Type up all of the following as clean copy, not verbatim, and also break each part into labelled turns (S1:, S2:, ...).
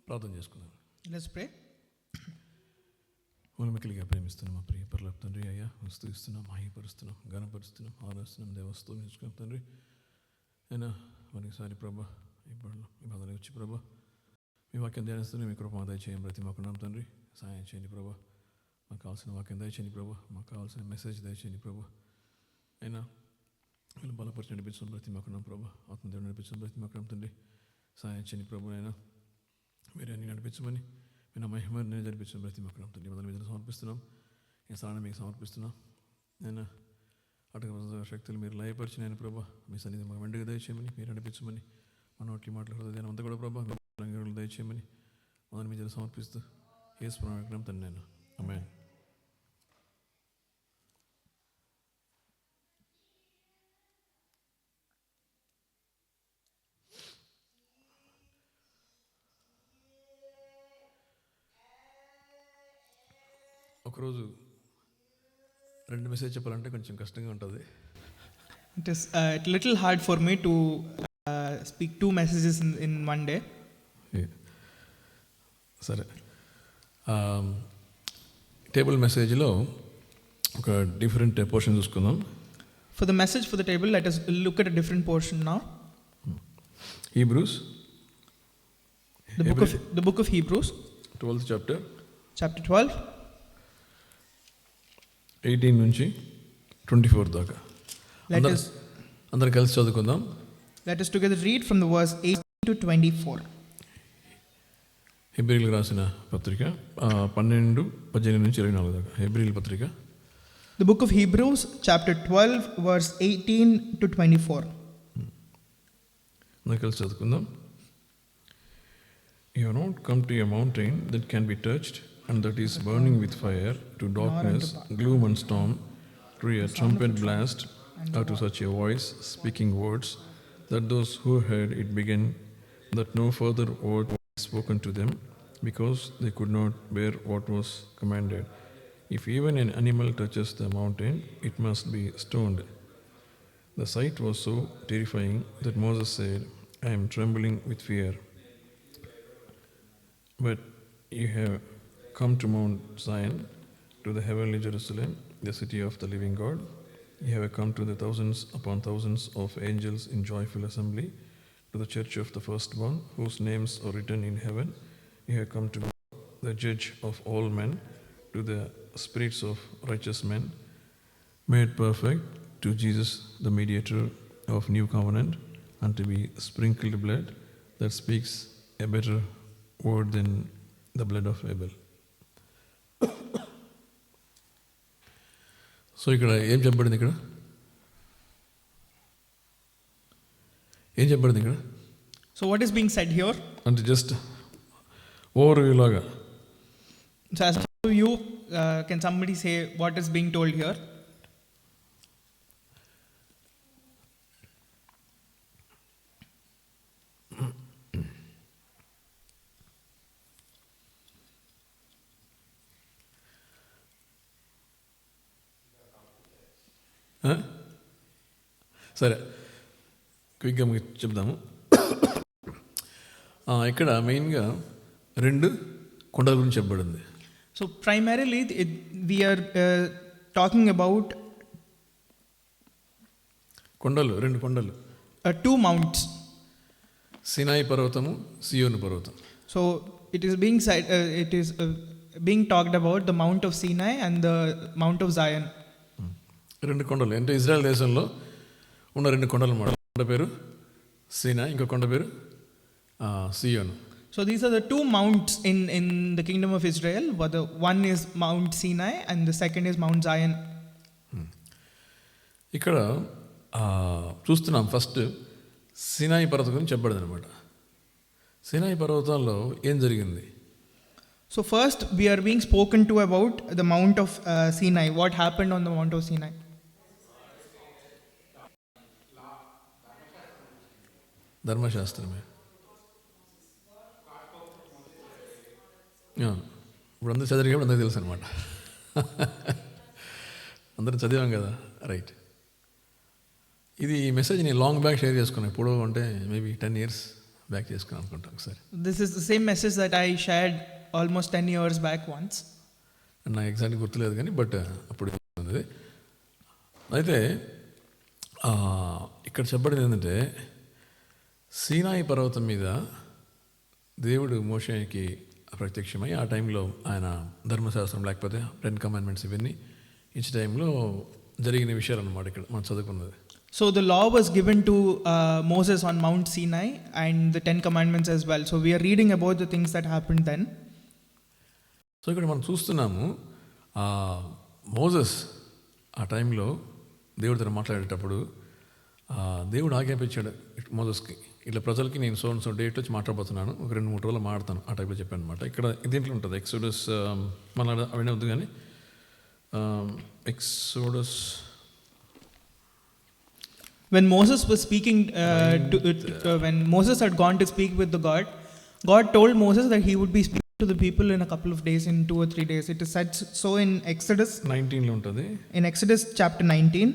S1: ప్రార్థన చేసుకుందాం.
S2: Let's pray.
S1: మిక్కిలిగా ప్రేమిస్తున్నాం మా ప్రియ పరలోక తండ్రి. అయ్యా స్తుతిస్తున్నాం, మహిమపరుస్తున్నాం, ఘనపరుస్తున్నాం, ఆరాధిస్తున్నాం, దేవస్థం నేర్చుకున్నాం తండ్రి. అయినా మరొకసారి ప్రభా ఈ బాధలు వచ్చి ప్రభా మీ వాక్యం ధ్యానిస్తున్నాం. మీ కృప దయచేయం ప్రతి మాకున్నాం తండ్రి. సహాయం చేయండి ప్రభా. మాకు కావాల్సిన వాక్యం దయచేయండి ప్రభా. మాకు కావాల్సిన మెసేజ్ దయచేయండి ప్రభా. అయినా వీళ్ళు బలపరిచి నడిపించడం ప్రతి మాకున్నాం ప్రభా. ఆత్మదేవుడు నడిపించడం ప్రతి మాకున్నాం తండ్రి. సహాయం చేయండి ప్రభు. అయినా మీరు అన్ని నడిపించమని నేను మహిమ నేను జరిపించడం ప్రతి మొక్కడం తండ్రి. మొదలు మీద సమర్పిస్తున్నాం. ఈ స్థానాన్ని మీకు సమర్పిస్తున్నాం. నేను అటుక శక్తులు మీరు లయపరిచి నేను ప్రభా మీ సన్నిధి మాకు వెంటగా దయచేయమని, మీరు నడిపించమని, మన నోటి మాటలు హృదయం అంతా కూడా ప్రభా మీరు దయచేయమని మొదలు మీద సమర్పిస్తూ యేసు ప్రాణం తండ్రి నేను ఆమేన్. ఒకరోజు 2 మెసేజ్ చెప్పాలంటే కొంచెం కష్టంగా ఉంటుంది.
S2: It is a little hard for me to speak 2 messages in one day.
S1: సరే, టేబుల్ మెసేజ్లో ఒక డిఫరెంట్ పోర్షన్ చూసుకుందాం.
S2: For the message for the table, let us look at a different portion now.
S1: Hebrews,
S2: The book of Hebrews,
S1: 12th chapter,
S2: chapter 12,
S1: 18 నుంచి 24 దాకా అందరం కలిసి చదువుకుందాం.
S2: Let us together read from the verse 18 to 24.
S1: హెబ్రీలకు రాసిన పత్రిక 12:18 నుంచి 24 దాకా. హెబ్రీల పత్రిక,
S2: The book of Hebrews, chapter 12, verse 18 to 24.
S1: అందరం కలిసి చదువుకుందాం. You have not come to a mountain that can be touched and that is burning with fire, to darkness, gloom and storm, to a trumpet blast, or to such a voice speaking words, that those who heard it began that no further word was spoken to them, because they could not bear what was commanded. If even an animal touches the mountain, it must be stoned. The sight was so terrifying that Moses said, I am trembling with fear. But you have come to Mount Zion, to the heavenly Jerusalem, the city of the living God. You have come to the thousands upon thousands of angels in joyful assembly, to the church of the firstborn, whose names are written in heaven. You have come to the judge of all men, to the spirits of righteous men, made perfect, to Jesus, the mediator of new covenant, and to be sprinkled blood that speaks a better word than the blood of Abel. So ఇక్కడ ఏం చెప్పబడింది? ఇక్కడ
S2: So what is being said here?
S1: అంటే just overview లాగా.
S2: So as you can somebody say what is being told here?
S1: సరే, క్విక్గా చెప్దాము. ఇక్కడ మెయిన్గా 2 కొండల గురించి చెప్పబడింది.
S2: So primarily we are talking about
S1: కొండలు, 2 కొండలు,
S2: 2 mounts.
S1: సినాయి పర్వతము, సియోను పర్వతం.
S2: So it is being said, being talked about the Mount of Sinai and the Mount of Zion.
S1: 2 కొండలు అంటే ఇజ్రాయెల్ దేశంలో ఉన్న 2 కొండలు అన్నమాట. కొండ పేరు సినాయి, ఇంకో కొండ పేరు సియోను.
S2: So these are the 2 mounts in the kingdom of Israel. One is Mount Sinai and the second is Mount Zion.
S1: ఇక్కడ చూస్తున్నాం ఫస్ట్ సినాయి పర్వతం గురించి చెప్పబడింది అనమాట. సినాయి పర్వతంలో ఏం జరిగింది?
S2: So first we are being spoken to about the Mount of Sinai. What happened on the Mount of Sinai?
S1: ధర్మశాస్త్రమే. ఇప్పుడు అందరూ చదివి అందరికీ తెలుసు అనమాట. అందరం చదివాం కదా, రైట్. ఇది ఈ మెసేజ్ నేను లాంగ్ బ్యాక్ షేర్ చేసుకున్నాను. ఎప్పుడో అంటే మేబీ 10 years బ్యాక్ చేసుకుని అనుకుంటాం ఒకసారి.
S2: This is the same message that I shared almost 10 years back once.
S1: నాకు ఎగ్జాక్ట్గా గుర్తులేదు కానీ బట్ అప్పుడు ఉంది. అయితే ఇక్కడ చెప్పబడింది ఏంటంటే సీనాయి పర్వతం మీద దేవుడు మోషేకి ప్రత్యక్షమై ఆ టైంలో ఆయన ధర్మశాస్త్రం లేకపోతే 10 కమాండ్మెంట్స్ ఇవన్నీ ఇచ్చే టైంలో జరిగిన విషయాలు అన్నమాట ఇక్కడ మనం చదువుకున్నది.
S2: So the law was given to Moses on Mount Sinai and the 10 commandments as well. So we are reading about the things that happened then.
S1: So ఇక్కడ మనం చూస్తున్నాము మోసెస్ ఆ టైంలో దేవుడితో మాట్లాడేటప్పుడు దేవుడు ఆజ్ఞాపించాడు మోసెస్కి, ఇట్లా ప్రజలకి నేను సో డేట్ వచ్చి మాట్లాడబోతున్నాను, ఒక 2-3 రోజులు మాట్లాడతాను ఆ టైప్లో చెప్పాను అనమాట. ఇక్కడ దీంట్లో ఉంటుంది ఎక్సోడస్, మన అవన్నీ వద్దు కానీ exodus.
S2: When Moses was speaking, when Moses had gone to speak with the God told Moses that he would be speaking to the people in a couple of days, in 2 or 3 days. It is said so in Exodus
S1: 19 లో ఉంటుంది.
S2: In Exodus chapter 19.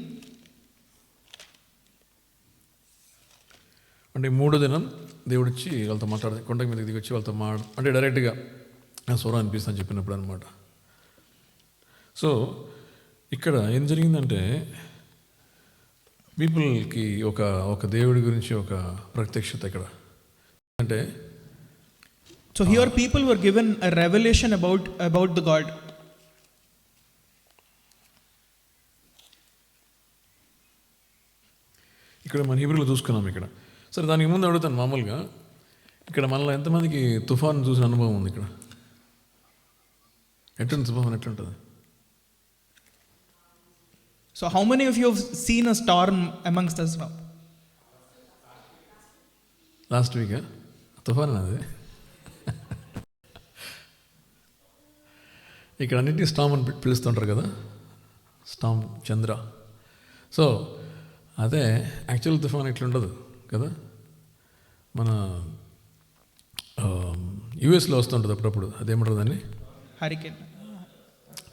S1: అంటే 3వ దినం దేవుడు వచ్చి వాళ్ళతో మాట్లాడే కొండ మీద దిగి వచ్చి వాళ్ళతో అంటే డైరెక్ట్గా స్వరం అనిపిస్తా అని చెప్పినప్పుడు అనమాట. సో ఇక్కడ ఏం జరిగిందంటే పీపుల్కి ఒక దేవుడి గురించి ఒక ప్రత్యక్షత ఇక్కడ అంటే.
S2: So here people were given a revelation about the God.
S1: ఇక్కడ మన హీబ్రూలో చూసుకున్నాం ఇక్కడ. సరే దానికి ముందు అడుగుతాను మామూలుగా ఇక్కడ మనలో ఎంతమందికి తుఫాను చూసిన అనుభవం ఉంది ఇక్కడ? ఎట్లుంది తుఫాను, ఎట్లుంటుంది?
S2: So how many of you have seen a storm amongst us now?
S1: Last week తుఫాను అది. ఇక్కడ అన్నింటినీ స్టామ్ అని పిలుస్తుంటారు కదా, స్టామ్ చంద్ర. సో అదే యాక్చువల్ తుఫాన్ ఇట్లుండదు కదా. మన యూఎస్లో వస్తుంటుంది అప్పుడప్పుడు, అదేమంటారు దాన్ని,
S2: Hurricane.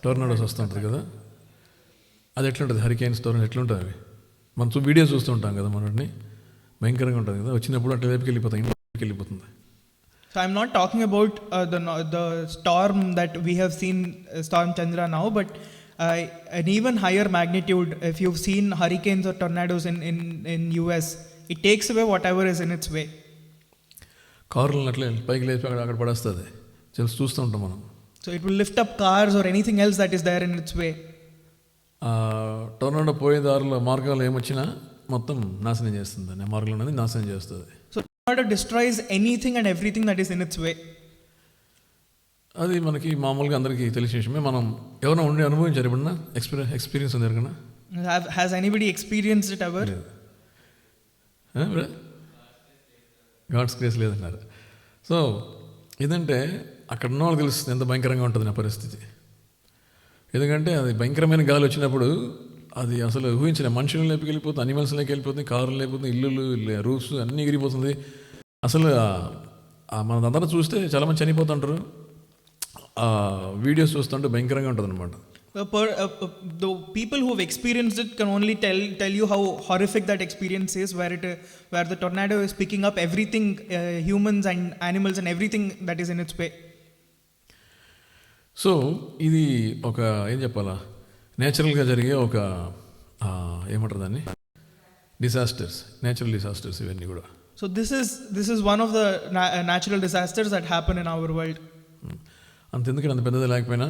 S1: టోర్నాడోస్ వస్తుంటుంది కదా. అది ఎట్లుంటుంది, హరికేన్స్ టోర్నో ఎట్లుంటుంది అవి మనం వీడియో చూస్తూ ఉంటాం కదా, మనని భయంకరంగా ఉంటుంది కదా. వచ్చినప్పుడు అట్లా వైపుకి వెళ్ళిపోతాయి, ఇంటికి వెళ్ళిపోతుంది.
S2: So I'm not talking about the storm that we have seen, Storm Chandra now, but an even higher magnitude. If you've seen hurricanes or tornadoes in US, it takes away whatever is in its way.
S1: కార్లను అట్లా పైకి లేపి అక్కడ పడేస్తుంది, చూస్తూ ఉంటాం మనం.
S2: So it will lift up cars or anything else that is there in its way.
S1: Tornado పోయే దారిలో మార్గాలు ఏమొచ్చినా మొత్తం నాశనం చేస్తుంది, దాన్ని మార్గంలో ఉన్నది నాశనం చేస్తుంది.
S2: So tornado destroys anything and everything that is in its way.
S1: అది మనకి మామూలుగా అందరికీ తెలిసిన విషయమే. మనం ఎవరైనా ఉండి అనుభవించారు ఎప్పుడన్నా, ఎక్స్పీరియన్స్ ఉంది ఎవరికన్నా?
S2: Has anybody experienced it ever?
S1: God's grace లేదన్నారు. సో ఇదంటే అక్కడ ఉన్న వాళ్ళకి తెలుస్తుంది ఎంత భయంకరంగా ఉంటుంది నా పరిస్థితి. ఎందుకంటే అది భయంకరమైన గాలి వచ్చినప్పుడు అది అసలు ఊహించిన మనుషులు లేపుకి వెళ్ళిపోతుంది, అనిమల్స్లోకి వెళ్ళిపోతుంది, కార్లు లేకపోతుంది, ఇల్లులు రూఫ్స్ అన్నీ ఎగిరిపోతుంది. అసలు మనందరూ చూస్తే చాలామంది చనిపోతుంటారు. వీడియోస్ చూస్తుంటే భయంకరంగా ఉంటుంది అనమాట.
S2: The people who have experienced it can only tell you how horrific that experience is, where the tornado is picking up everything, humans and animals and everything that is in its way.
S1: So ఇది ఒక ఏం చెప్పాలా, నేచురల్గా జరిగే ఒక ఏమంటారు దాన్ని, disasters, natural disasters ఇవన్నీ కూడా.
S2: So this is one of the natural disasters that happen in our world.
S1: అంతెందుకంటే అంత పెద్దది లేకపోయినా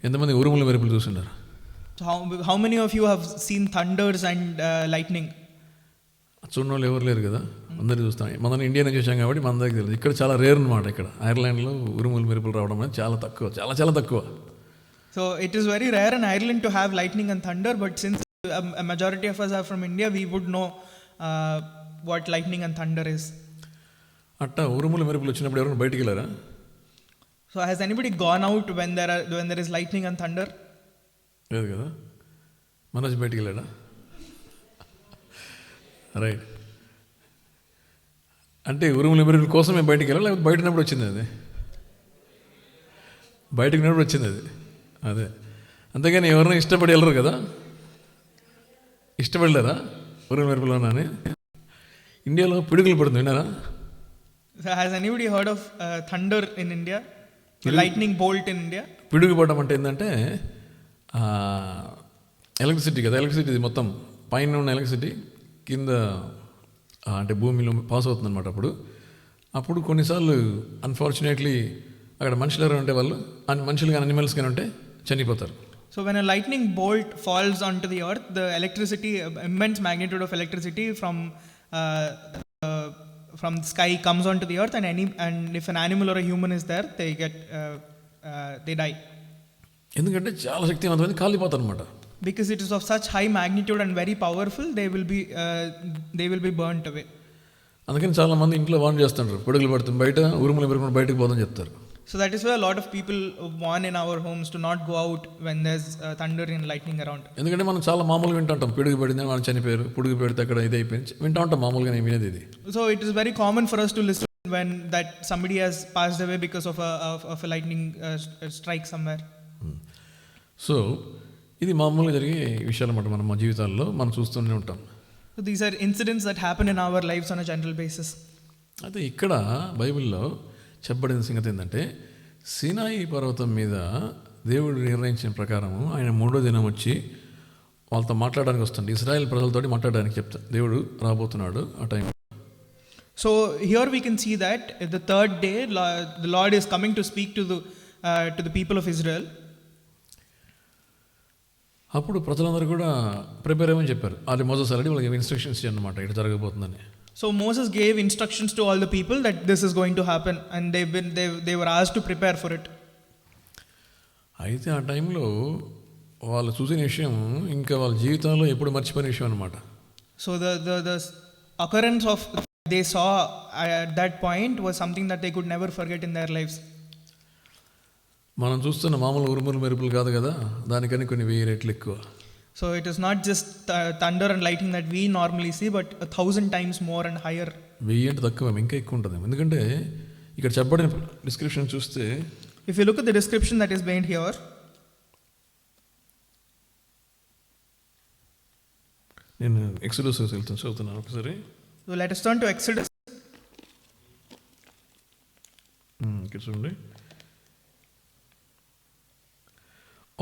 S1: ఎంతమంది ఉరుములు మెరుపులు చూస్తున్నారు?
S2: So how many of you have seen thunders and lightning?
S1: చూడని వాళ్ళు ఎవరు లేరు కదా, అందరూ చూస్తాం. మనం ఇండియా నుంచి వచ్చాం కాబట్టి మన దగ్గర తెలియదు. ఇక్కడ చాలా రేర్ అనమాట. ఇక్కడ ఐర్లాండ్లో ఉరుములు మెరుపులు రావడం అనేది చాలా తక్కువ, చాలా చాలా తక్కువ.
S2: So it is very rare in Ireland to have lightning and thunder, but since a majority of us are from India, we would know what lightning and thunder is.
S1: అట్టా ఉరుములు మెరుపులు వచ్చినప్పుడు ఎవరైనా బయటికి వెళ్ళారా?
S2: So has anybody gone out when there is lightning and thunder?
S1: లేదు కదా. మనోజ్ బయటికి వెళ్ళాడా? రైట్. అంటే ఉరుములు మెరుపుల కోసమే బయటికి వెళ్ళాలి, లేకపోతే బయటనప్పుడు వచ్చింది అది, బయటకు ఉన్నప్పుడు వచ్చింది అది. అదే, అంతేగాని ఎవరైనా ఇష్టపడి వెళ్ళరు కదా. ఇష్టపడలేరా ఉరుములు మెరుపులోనని? ఇండియాలో పిడుగులు పడుతుంది, విన్నారా?
S2: So has anybody heard of thunder in India? The lightning bolt in India?
S1: పిడుగుపడడం అంటే ఏంటంటే ఎలక్ట్రిసిటీ కదా, ఎలక్ట్రిసిటీ మొత్తం పైన ఉన్న ఎలక్ట్రిసిటీ కింద అంటే భూమిలో పాస్ అవుతుంది అనమాట. అప్పుడు కొన్నిసార్లు అన్ఫార్చునేట్లీ అక్కడ మనుషులు ఎవరు ఉంటే వాళ్ళు మనుషులు కానీ అనిమల్స్ కానీ ఉంటే చనిపోతారు.
S2: So when a lightning bolt falls onto the earth, the electricity, immense magnitude of electricity from the sky comes onto the earth, and if an animal or a human is there, they die.
S1: ఎందుకంటే చాలా శక్తివంతమైనది, కాలిపోతారు అనమాట.
S2: Because it is of such high magnitude and very powerful, they will be burnt away.
S1: అందుకని చాలా మంది ఇంట్లో warn చేస్తుంటారు, పిడుగులు పడుతుంది బయట, ఉరుములు పెరుగుతుంది బయటకు పోదని చెప్తారు.
S2: So that is why a lot of people warn in our homes to not go out when there's thunder and lightning around.
S1: ఎందుకంటే మనం చాలా మామూలుగా వింటుంటాం, పిడుగు పడింది వాళ్ళు చనిపోయారు, పిడుగు పెడితే అక్కడ ఇది అయిపోయింది వింటూ ఉంటాం మామూలుగా. నేను వినేది ఇది.
S2: So it is very common for us to listen when that somebody has passed away because of a lightning strike somewhere.
S1: So ఇది మామూలుగా జరిగే విషయాలు అన్నమాట. మన జీవితాల్లో మనం చూస్తూనే ఉంటాం.
S2: So these are incidents that happen in our lives on a general basis.
S1: అయితే ఇక్కడ బైబిల్లో చెప్పబడిన సంగతి ఏంటంటే, సీనాయి పర్వతం మీద దేవుడు నిర్ణయించిన ప్రకారము ఆయన 3వ దినం వచ్చి వాళ్ళతో మాట్లాడడానికి వస్తుంది. ఇశ్రాయేల్ ప్రజలతోటి మాట్లాడడానికి దేవుడు రాబోతున్నాడు ఆ time.
S2: So here we can see that the third day the Lord is coming to speak to the people of Israel.
S1: అప్పుడు ప్రజలందరూ కూడా ప్రిపేర్ అయ్యమని చెప్పారు. అది మోసెస్ ఆల్రెడీ వాళ్ళకి ఇన్స్ట్రక్షన్స్ అన్నమాట, ఇటు జరగబోతుందని.
S2: So Moses gave instructions to all the people that this is going to happen, and they were asked to prepare for it.
S1: అయితే ఆ టైంలో వాళ్ళు చూసిన విషయం ఇంకా వాళ్ళ జీవితంలో ఎప్పుడు మర్చిపోయిన విషయం అన్నమాట.
S2: So the occurrence of they saw at that point was something that they could never forget in their lives.
S1: మనం చూస్తున్న మామూలు ఉరుములు మెరుపులు కాదు కదా, దానికని కొన్ని 1000 రెట్లు ఎక్కువ.
S2: So it is not just thunder and lightning that we normally see, but 1000 times more and higher.
S1: 1000 అంటే తక్కువ, ఇంకా ఎక్కువ ఉంటుంది. ఎందుకంటే ఇక్కడ చెప్పబడిన డిస్క్రిప్షన్ చూస్తే,
S2: if you look at the description that is made here,
S1: నేను ఎక్సోడస్ చదువుతున్నాను ఒకసారి.
S2: So let us turn to Exodus.
S1: ఇక్కడ చూడండి.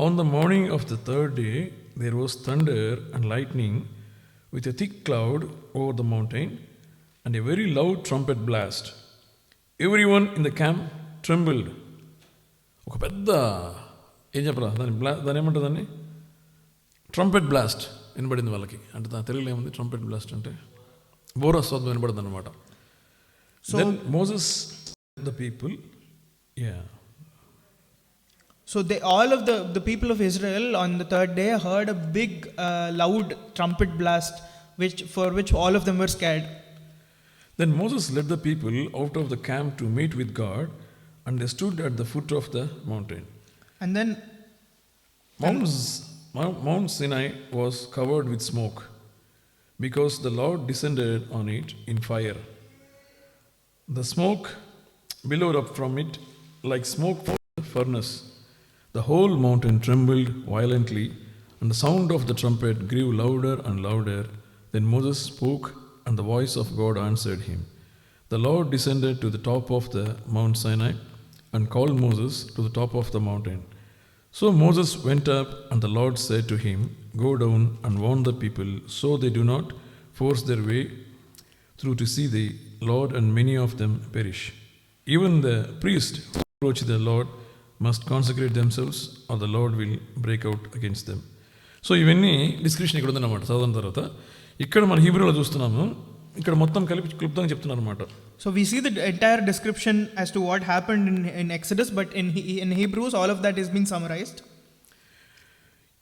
S1: On the morning of the third day, there was thunder and lightning with a thick cloud over the mountain and a very loud trumpet blast. Everyone in the camp trembled. ఒక పెద్ద ఏం చెప్పరా దాని ఏమంటుందని, trumpet blast వినబడింది వాళ్ళకి. అంటే దాని తెలుగులో ఏముంది ట్రంపెట్ బ్లాస్ట్ అంటే, బోరా శబ్దం వినబడింది అనమాట. So then Moses the people,
S2: So all of the people of Israel on the third day heard a big loud trumpet blast, for which all of them were scared.
S1: Then Moses led the people out of the camp to meet with God, and they stood at the foot of the mountain.
S2: And then
S1: Mount Sinai was covered with smoke, because the Lord descended on it in fire. The smoke billowed up from it like smoke from a furnace. The whole mountain trembled violently, and the sound of the trumpet grew louder and louder. Then Moses spoke, and the voice of God answered him. The Lord descended to the top of the Mount Sinai and called Moses to the top of the mountain. So Moses went up, and the Lord said to him, "Go down and warn the people, so they do not force their way through to see the Lord, and many of them perish. Even the priests who approach the Lord must consecrate themselves, or the Lord will break out against them." So ఇవన్నీ description ఇక్కడ ఉందన్నమాట. చదివిన తర్వాత ఇక్కడ మన హీబ్రూలో చూస్తున్నాము, ఇక్కడ మొత్తం కలిపి క్లుప్తంగా చెప్తున్నారు అనమాట.
S2: So we see the entire description as to what happened in Exodus, but in Hebrews all of that is being summarized.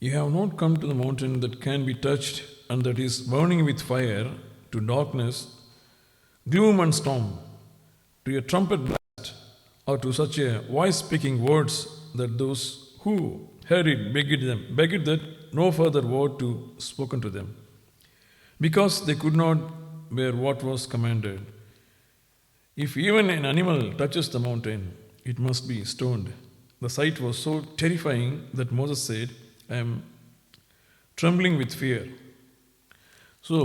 S1: You have not come to the mountain that can be touched and that is burning with fire, to darkness, gloom and storm, to a trumpet blast, or to such a voice speaking words that those who heard it begged that no further word to spoken to them, because they could not bear what was commanded. If even an animal touches the mountain, it must be stoned. The sight was so terrifying that Moses said, "I am trembling with fear." So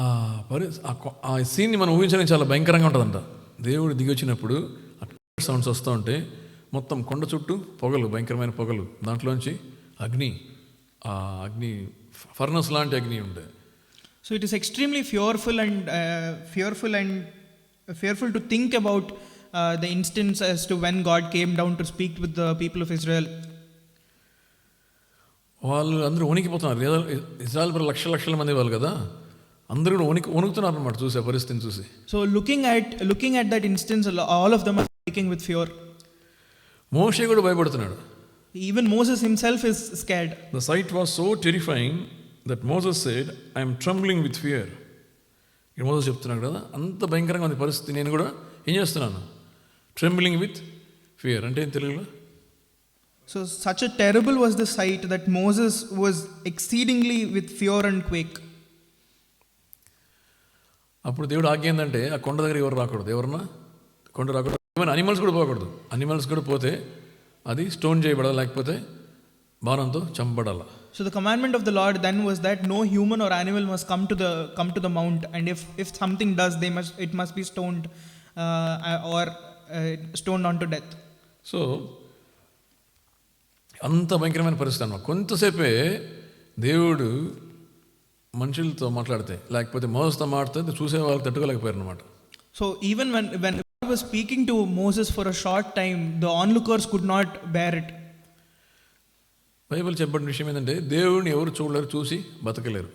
S1: ఆ సీన్ని మనం ఊహించడానికి చాలా భయంకరంగా ఉంటుందంట. దేవుడు దిగి వచ్చినప్పుడు sounds వస్తూ ఉంటే మొత్తం కొండ చుట్టూ పొగలు, భయంకరమైన పొగలు, దాంట్లోంచి అగ్ని, ఆ అగ్ని ఫర్నస్ లాంటి అగ్ని ఉండే.
S2: So it is extremely fearful to think about the instance as to when God came down to speak with the people of Israel.
S1: వాళ్ళు అందరూ వణికిపోతున్నారు. ఇజ్రాయెల్ లక్షల మంది వాళ్ళు కదా, అందరూ కూడా వణుకుతున్నారు అన్నమాట చూసే పరిస్థితిని చూసి.
S2: So looking at that instance, all of them are shaking with fear.
S1: మోషే కూడా భయపడుతున్నాడు.
S2: Even Moses himself is scared.
S1: The sight was so terrifying that Moses said, I am trembling with fear. ఇక్కడ మోసెస్ చెప్తున్నాడు కదా, అంత భయంకరంగా ఉంది పరిస్థితి, నేను కూడా ఏం చేస్తున్నాను, ట్రెంబ్లింగ్ విత్ ఫియర్. అంటే ఏం తెలుగులో?
S2: So such a terrible was the sight that Moses was exceedingly with fear and quake.
S1: అప్పుడు దేవుడు ఆజ్ఞ ఏంటంటే ఆ కొండ దగ్గర ఎవరు రాకూడదు, ఎవరన్నా కొండ రాకూడదు, ఈవెన్ అనిమల్స్ కూడా పోకూడదు. అనిమల్స్ కూడా పోతే అది స్టోన్ చేయబడాలి, లేకపోతే బాణంతో చంపబడాలి.
S2: So the commandment of the Lord then was that no human or animal must come to the mount, and if something does, it must be stoned or stoned unto death.
S1: So అంత భయంకరమైన పరిస్థితి అన్నమాట. కొంతసేపే దేవుడు మనుషులతో మాట్లాడితే, లేకపోతే మోసతో మాట్లాడితే చూసే వాళ్ళకి తట్టుకోలేకపోయారు అనమాట.
S2: So even when God was speaking to Moses for a short time, the onlookers could not bear it.
S1: Bible చెప్పబడిన విషయం ఏంటంటే దేవుడిని ఎవరు చూడలేరు, చూసి బతకలేరు.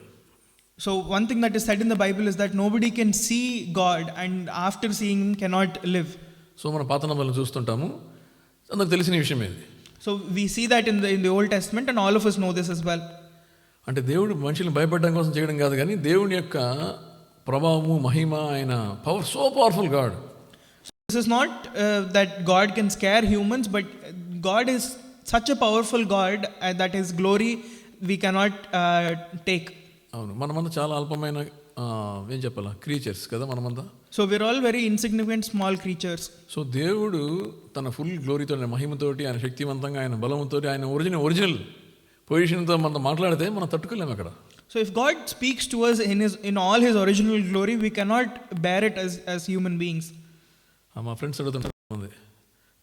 S2: So one thing that is said in the Bible is that nobody can see God and after seeing him cannot live.
S1: So మనం పాత నమ్మకాలను చూస్తుంటాము, అందరికి తెలిసిన విషయం ఇది.
S2: So we see that in the Old Testament, and all of us know this as well.
S1: అంటే దేవుడు మనుషులను భయపడడం కోసం చేయడం కాదు, కానీ దేవుని యొక్క ప్రభావము, మహిమ, ఆయన power, so powerful God.
S2: So this is not that God can scare humans, but God is such a powerful God that his glory we cannot take.
S1: అవును, మనమంతా చాలా అల్పమైన ఏం చెప్పాలా క్రీచర్స్ కదా మనమంతా.
S2: So we're all very insignificant small creatures.
S1: So దేవుడు తన ఫుల్ గ్లోరీతో, ఆయన మహిమతోటి, ఆయన శక్తివంతంగా, ఆయన బలంతో, ఆయన ఒరిజినల్ పొజిషన్తో మనం మాట్లాడితే మనం తట్టుకోలేము అక్కడ.
S2: So if God speaks to us in all his original glory, we cannot bear it as human beings.
S1: మా ఫ్రెండ్స్ అడుగుతుంటారు,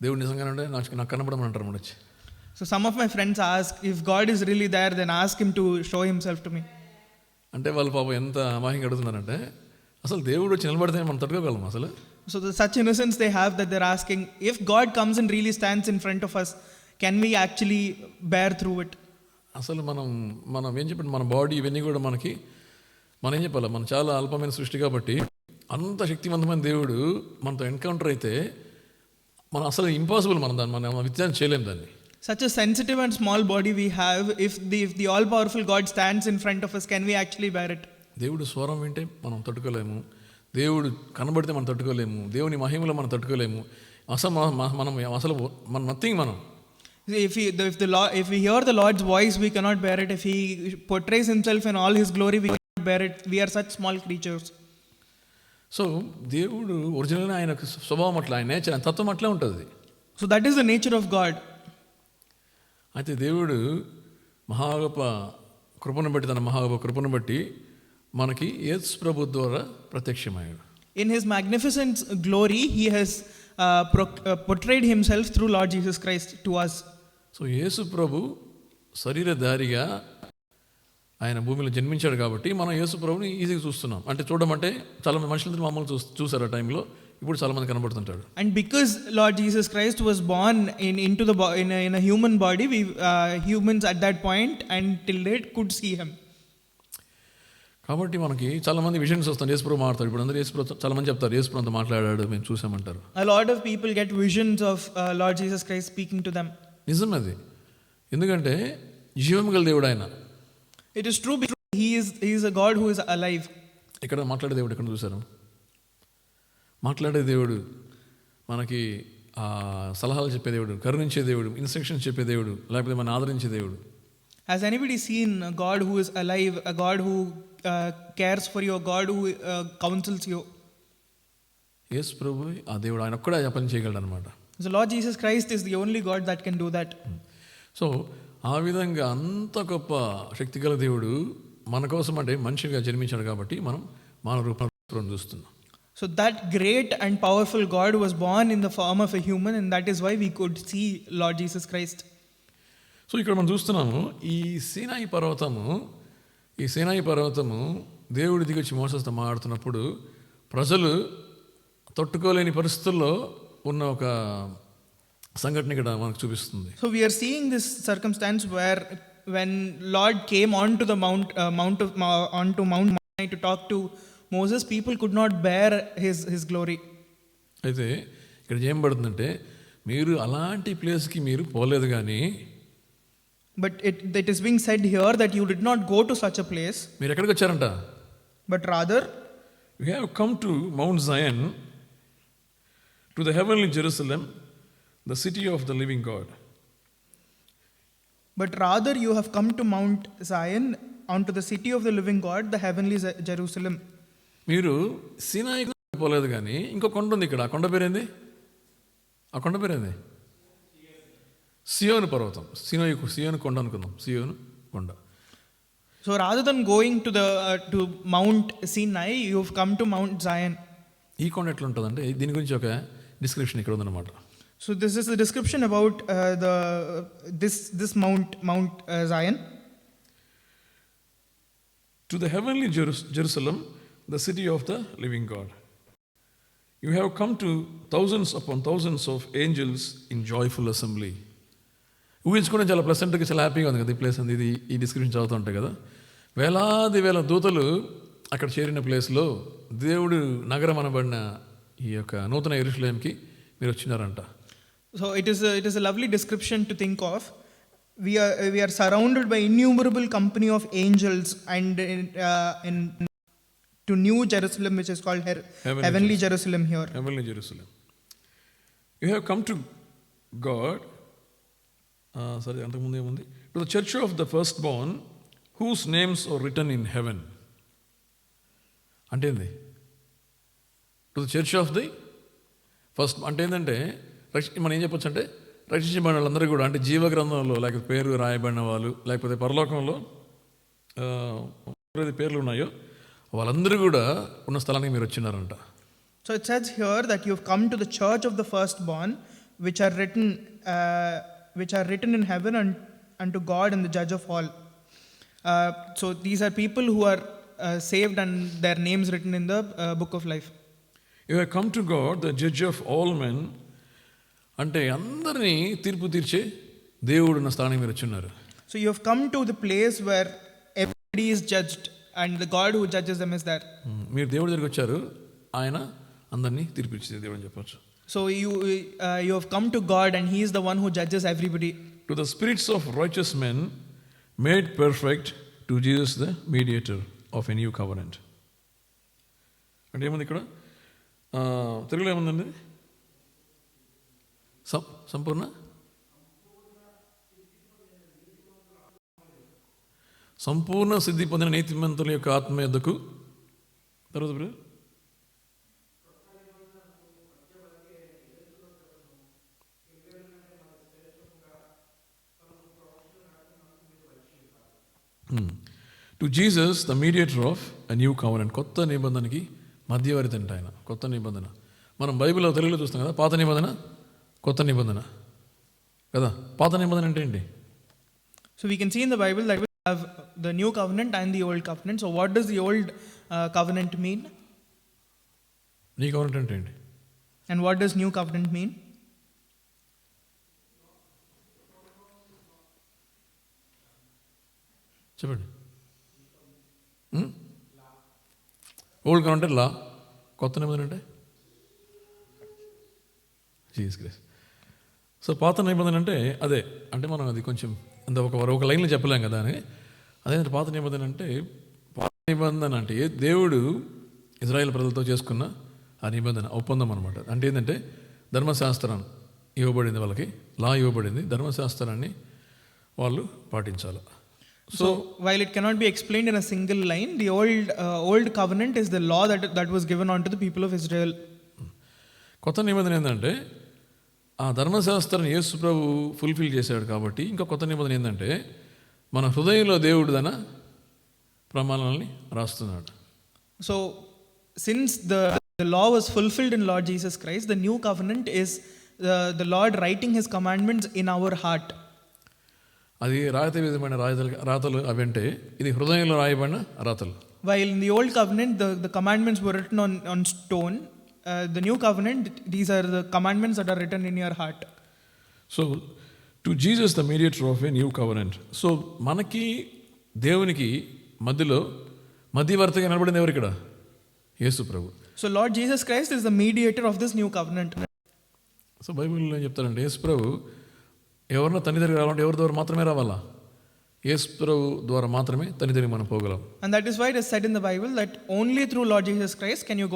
S1: దేవుడు నిజంగానే అంటే నాకు కనపడమని అంటారు మన వచ్చి.
S2: So some of my friends ask, if God is really there, then ask him to show himself to me.
S1: అంటే వాళ్ళు పాపం ఎంత అమాయకంగా అడుగుతున్నారంటే, అసలు దేవుడు వచ్చి నిలబడితే మనం తట్టుకోగలము అసలు?
S2: So such innocence they have that they're asking, if God comes and really stands in front of us, can we actually bear through it?
S1: అసలు మనం ఏం చెప్పండి, మన బాడీ ఇవన్నీ కూడా మనం ఏం చెప్పాలి, మనం చాలా అల్పమైన సృష్టి కాబట్టి అంత శక్తివంతమైన దేవుడు మనతో ఎన్కౌంటర్ అయితే మనం అసలు ఇంపాసిబుల్, మనం విజ్ఞానం చేయలేము దాన్ని.
S2: Such a sensitive and small body we have, if the all-powerful God stands in front of us, can we actually bear it?
S1: దేవుడు స్వరం వింటే మనం తట్టుకోలేము, దేవుడు కనబడితే మనం తట్టుకోలేము, దేవుని మహిమలో మనం తట్టుకోలేము, అసలు మన నథింగ్. మనం
S2: if we hear the Lord's voice, we cannot bear it. If he portrays himself in all his glory, we cannot bear it. We are such small creatures.
S1: So దేవుడు ఒరిజినల్గా ఆయన స్వభావం అట్లా, ఆయన నేచర్, ఆయన తత్వం అట్లా ఉంటుంది.
S2: So that is the nature of God.
S1: అయితే దేవుడు మహాగొప్ప కృపను బట్టి, తన మహాగొప్ప కృపను బట్టి మనకి యేసు ప్రభు ద్వారా ప్రత్యక్షమయ్యాడు.
S2: In his magnificent glory, he has portrayed himself through Lord Jesus Christ to us.
S1: So Yesu ప్రభు శరీరధారిగా ఆయన భూమిలో జన్మించాడు కాబట్టి మనం యేసు ప్రభుని ఈజీగా చూస్తున్నాం. అంటే చూడమంటే చాలా మంది మనుషులందరూ మమ్మల్ని చూసారు ఆ టైంలో, ఇప్పుడు చాలా మంది కనబడుతుంటాడు.
S2: And because Lord Jesus Christ was born in a human body, we humans at that point and till date could see him.
S1: కాబట్టి మనకి చాలా మంది విజన్స్ వస్తాయి, యేసు ప్రభు మాట్లాడతాడు. ఇప్పుడు అందరూ యేసు ప్రభు, చాలా మంది చెప్తారు యేసు ప్రభుతో మాట్లాడాడు, మేము చూసామంటారు.
S2: A lot of people get visions of Lord Jesus Christ speaking to them.
S1: నిజం అది, ఎందుకంటే జీవం గల దేవుడు ఆయన.
S2: It is true because he is a God who is alive.
S1: ఇక్కడ మాట్లాడే దేవుడు ఎక్కడ చూసారు? మాట్లాడే దేవుడు, మనకి సలహాలు చెప్పే దేవుడు, కరుణించే దేవుడు, ఇన్స్ట్రక్షన్స్ చెప్పే దేవుడు, లేకపోతే మన ఆదరించే దేవుడు.
S2: Has anybody seen a God who is alive, a God who cares for you, a God who counsels you?
S1: యేసు ప్రభు ఆ దేవుడు, ఆయన ఒక్కడే ఆ పని చేయగలడు అనమాట.
S2: So Lord Jesus Christ is the only God that can do that.
S1: So ఆ విధంగా అంత గొప్ప శక్తిగల దేవుడు మన కోసం అంటే మనిషిగా జన్మించాడు కాబట్టి మనం మానవ రూపంలో చూస్తున్నాం.
S2: So that great and powerful God was born in the form of a human, and that is why we could see Lord Jesus Christ.
S1: So ఇక్కడ మనం చూస్తున్నాము ఈ సీనాయి పర్వతము దేవుడి దిగొచ్చి మోసతో మాట్లాడుతున్నప్పుడు ప్రజలు తట్టుకోలేని పరిస్థితుల్లో ఉన్న ఒక సంఘటన ఇక్కడ మనకు చూపిస్తుంది.
S2: So we are seeing this circumstance where when Lord came onto the Mount Sinai to talk to Moses, people could not bear his glory.
S1: అయితే ఇక్కడ ఏం పడుతుందంటే మీరు అలాంటి ప్లేస్కి మీరు పోలేదు కానీ,
S2: but it is being said here that you did not go to such a place,
S1: మీరు ఎక్కడికి వచ్చారంట?
S2: but rather
S1: you have come to Mount Zion, to the heavenly Jerusalem, the city of the living God.
S2: But rather you have come to Mount Zion, onto the city of the living God, the heavenly Jerusalem.
S1: మీరు సీనాయికి పోలేదు కానీ ఇంకో కొండ ఉంది ఇక్కడ. ఆ కొండ పేరేంది? సియోను పర్వతం. సియోను కొండ అనుకుందాం. సియోను కొండ.
S2: So rather than going to Mount Sinai, you have come to Mount Zion.
S1: ఈ కొండ ఎట్లా ఉంటుందంటే దీని గురించి ఒక డిస్క్రిప్షన్ ఇక్కడ ఉందన్నమాట.
S2: So this is the description about this Mount Zion.
S1: To the heavenly Jerusalem, the city of the living God. You have come to thousands upon thousands of angels in joyful assembly. ఊహించుకుంటే చాలా ప్లెసెంట్గా, చాలా హ్యాపీగా ఉంది కదా ఈ place. ఇది ఈ description చదువుతూ ఉంటాయి కదా. వేల దూతలు అక్కడ చేరిన ప్లేస్లో దేవుడు నగరం అనబడిన ఈ యొక్క నూతన యెరూషలేంకి మీరు వచ్చినారంట.
S2: So it is a lovely description to think of. We are surrounded by innumerable company of angels, and in to New Jerusalem, which is called Heavenly Jerusalem here.
S1: Heavenly Jerusalem. You have come to God. అంతకుముందు ఏముంది? To the church of the firstborn, whose names are written in heaven. అంటే ఏంది? To the church of the first అంటే ఏంటంటే మనం ఏం చెప్పొచ్చు అంటే రక్షించబడిన వాళ్ళందరూ కూడా, అంటే జీవగ్రంథంలో లేకపోతే పేరు రాయబడిన వాళ్ళు, లేకపోతే పరలోకంలో పేర్లు ఉన్నాయో వాళ్ళందరూ కూడా ఉన్న స్థలానికి మీరు వచ్చినారంట.
S2: So it says here that you have come to the church of the firstborn, which are written in heaven unto God and the judge of all. So these are people who are saved and their names written in the book of life.
S1: You have come to God, the judge of all men. అంటే అందరినీ తీర్పు తీర్చే దేవుడు ఉన్న స్థానానికి మీరు వచ్చున్నారు.
S2: So you have come to the place where everybody is judged and the God who judges them is there.
S1: మీరు దేవుడి దగ్గరికి వచ్చారు, ఆయన అందరినీ తీర్పు ఇచ్చే దేవుడు అని చెప్పొచ్చు.
S2: So you have come to God and he is the one who judges everybody.
S1: To the spirits of righteous men made perfect, to Jesus the mediator of a new covenant. అంటే ఏముంది ఇక్కడ? తెలుగులో ఏముందండి? సంపూర్ణ సిద్ధి పొందిన నీతిమంతుల యొక్క ఆత్మ యొద్దకు. తర్వాత to Jesus the mediator of a new covenant. కొత్త నిబంధనకి మధ్యవర్తి అంటే ఆయన. కొత్త నిబంధన మనం బైబిల్లో తెలుగులో చూస్తాం కదా, పాత నిబంధన కొత్త నిబంధన కదా. పాత నిబంధన అంటే ఏంటి?
S2: So we can see in the Bible that we have the new covenant and the old covenant. So what does the old covenant mean?
S1: నీ కవెనెంట్ అంటే ఏంటి?
S2: And what does new covenant mean?
S1: చెప్పండి. Old covenant అంటే లా, కొత్త నిబంధన అంటే Jesus Christ. So పాత నిబంధన అంటే అదే, అంటే మనం అది కొంచెం అంత ఒక లైన్లో చెప్పలేం కదా అని. అదేంటే పాత నిబంధన అంటే దేవుడు ఇజ్రాయేల్ ప్రజలతో చేసుకున్న ఆ నిబంధన ఒప్పందం అనమాట. అంటే ఏంటంటే ధర్మశాస్త్రం ఇవ్వబడింది, వాళ్ళకి లా ఇవ్వబడింది, ధర్మశాస్త్రాన్ని వాళ్ళు పాటించాలి.
S2: So while it cannot be explained in a single line, the old covenant is the law that was given unto the people of Israel.
S1: కొత్త నిబంధన ఏంటంటే ఆ ధర్మశాస్త్రాన్ని యేసు ప్రభు ఫుల్ఫిల్ చేశాడు కాబట్టి, ఇంకా కొత్త నిబంధన ఏంటంటే మన హృదయంలో దేవుడు తన ప్రమాణాలని రాస్తున్నాడు.
S2: So since the the law was fulfilled in Lord Jesus Christ, the new covenant is the Lord writing his commandments in our heart.
S1: అది రాతి విధమైన రాతలు అవి అంటే ఇది హృదయంలో రాయబడిన రాతలు.
S2: While in the old covenant the commandments were written on stone, the new covenant, these are the commandments that are written in your heart.
S1: So to Jesus the mediator of a new covenant. So మనకి దేవునికి మధ్యలో మధ్యవర్తిగా నిలబడింది ఎవరు ఇక్కడ? యేసు ప్రభు.
S2: So Lord Jesus Christ is the mediator of this new covenant.
S1: So బైబిల్లో ఏం చెప్తారంటే యేసు ప్రభు ఎవరినో తండ్రి దగ్గరికి రావాలంటే ఎవరి ద్వారా మాత్రమే రావాలా? యేసు ప్రభు ద్వారా మాత్రమే తండ్రి దగ్గరికి మనం పోగలం.
S2: And that is why it is said in the Bible that only through Lord Jesus Christ can you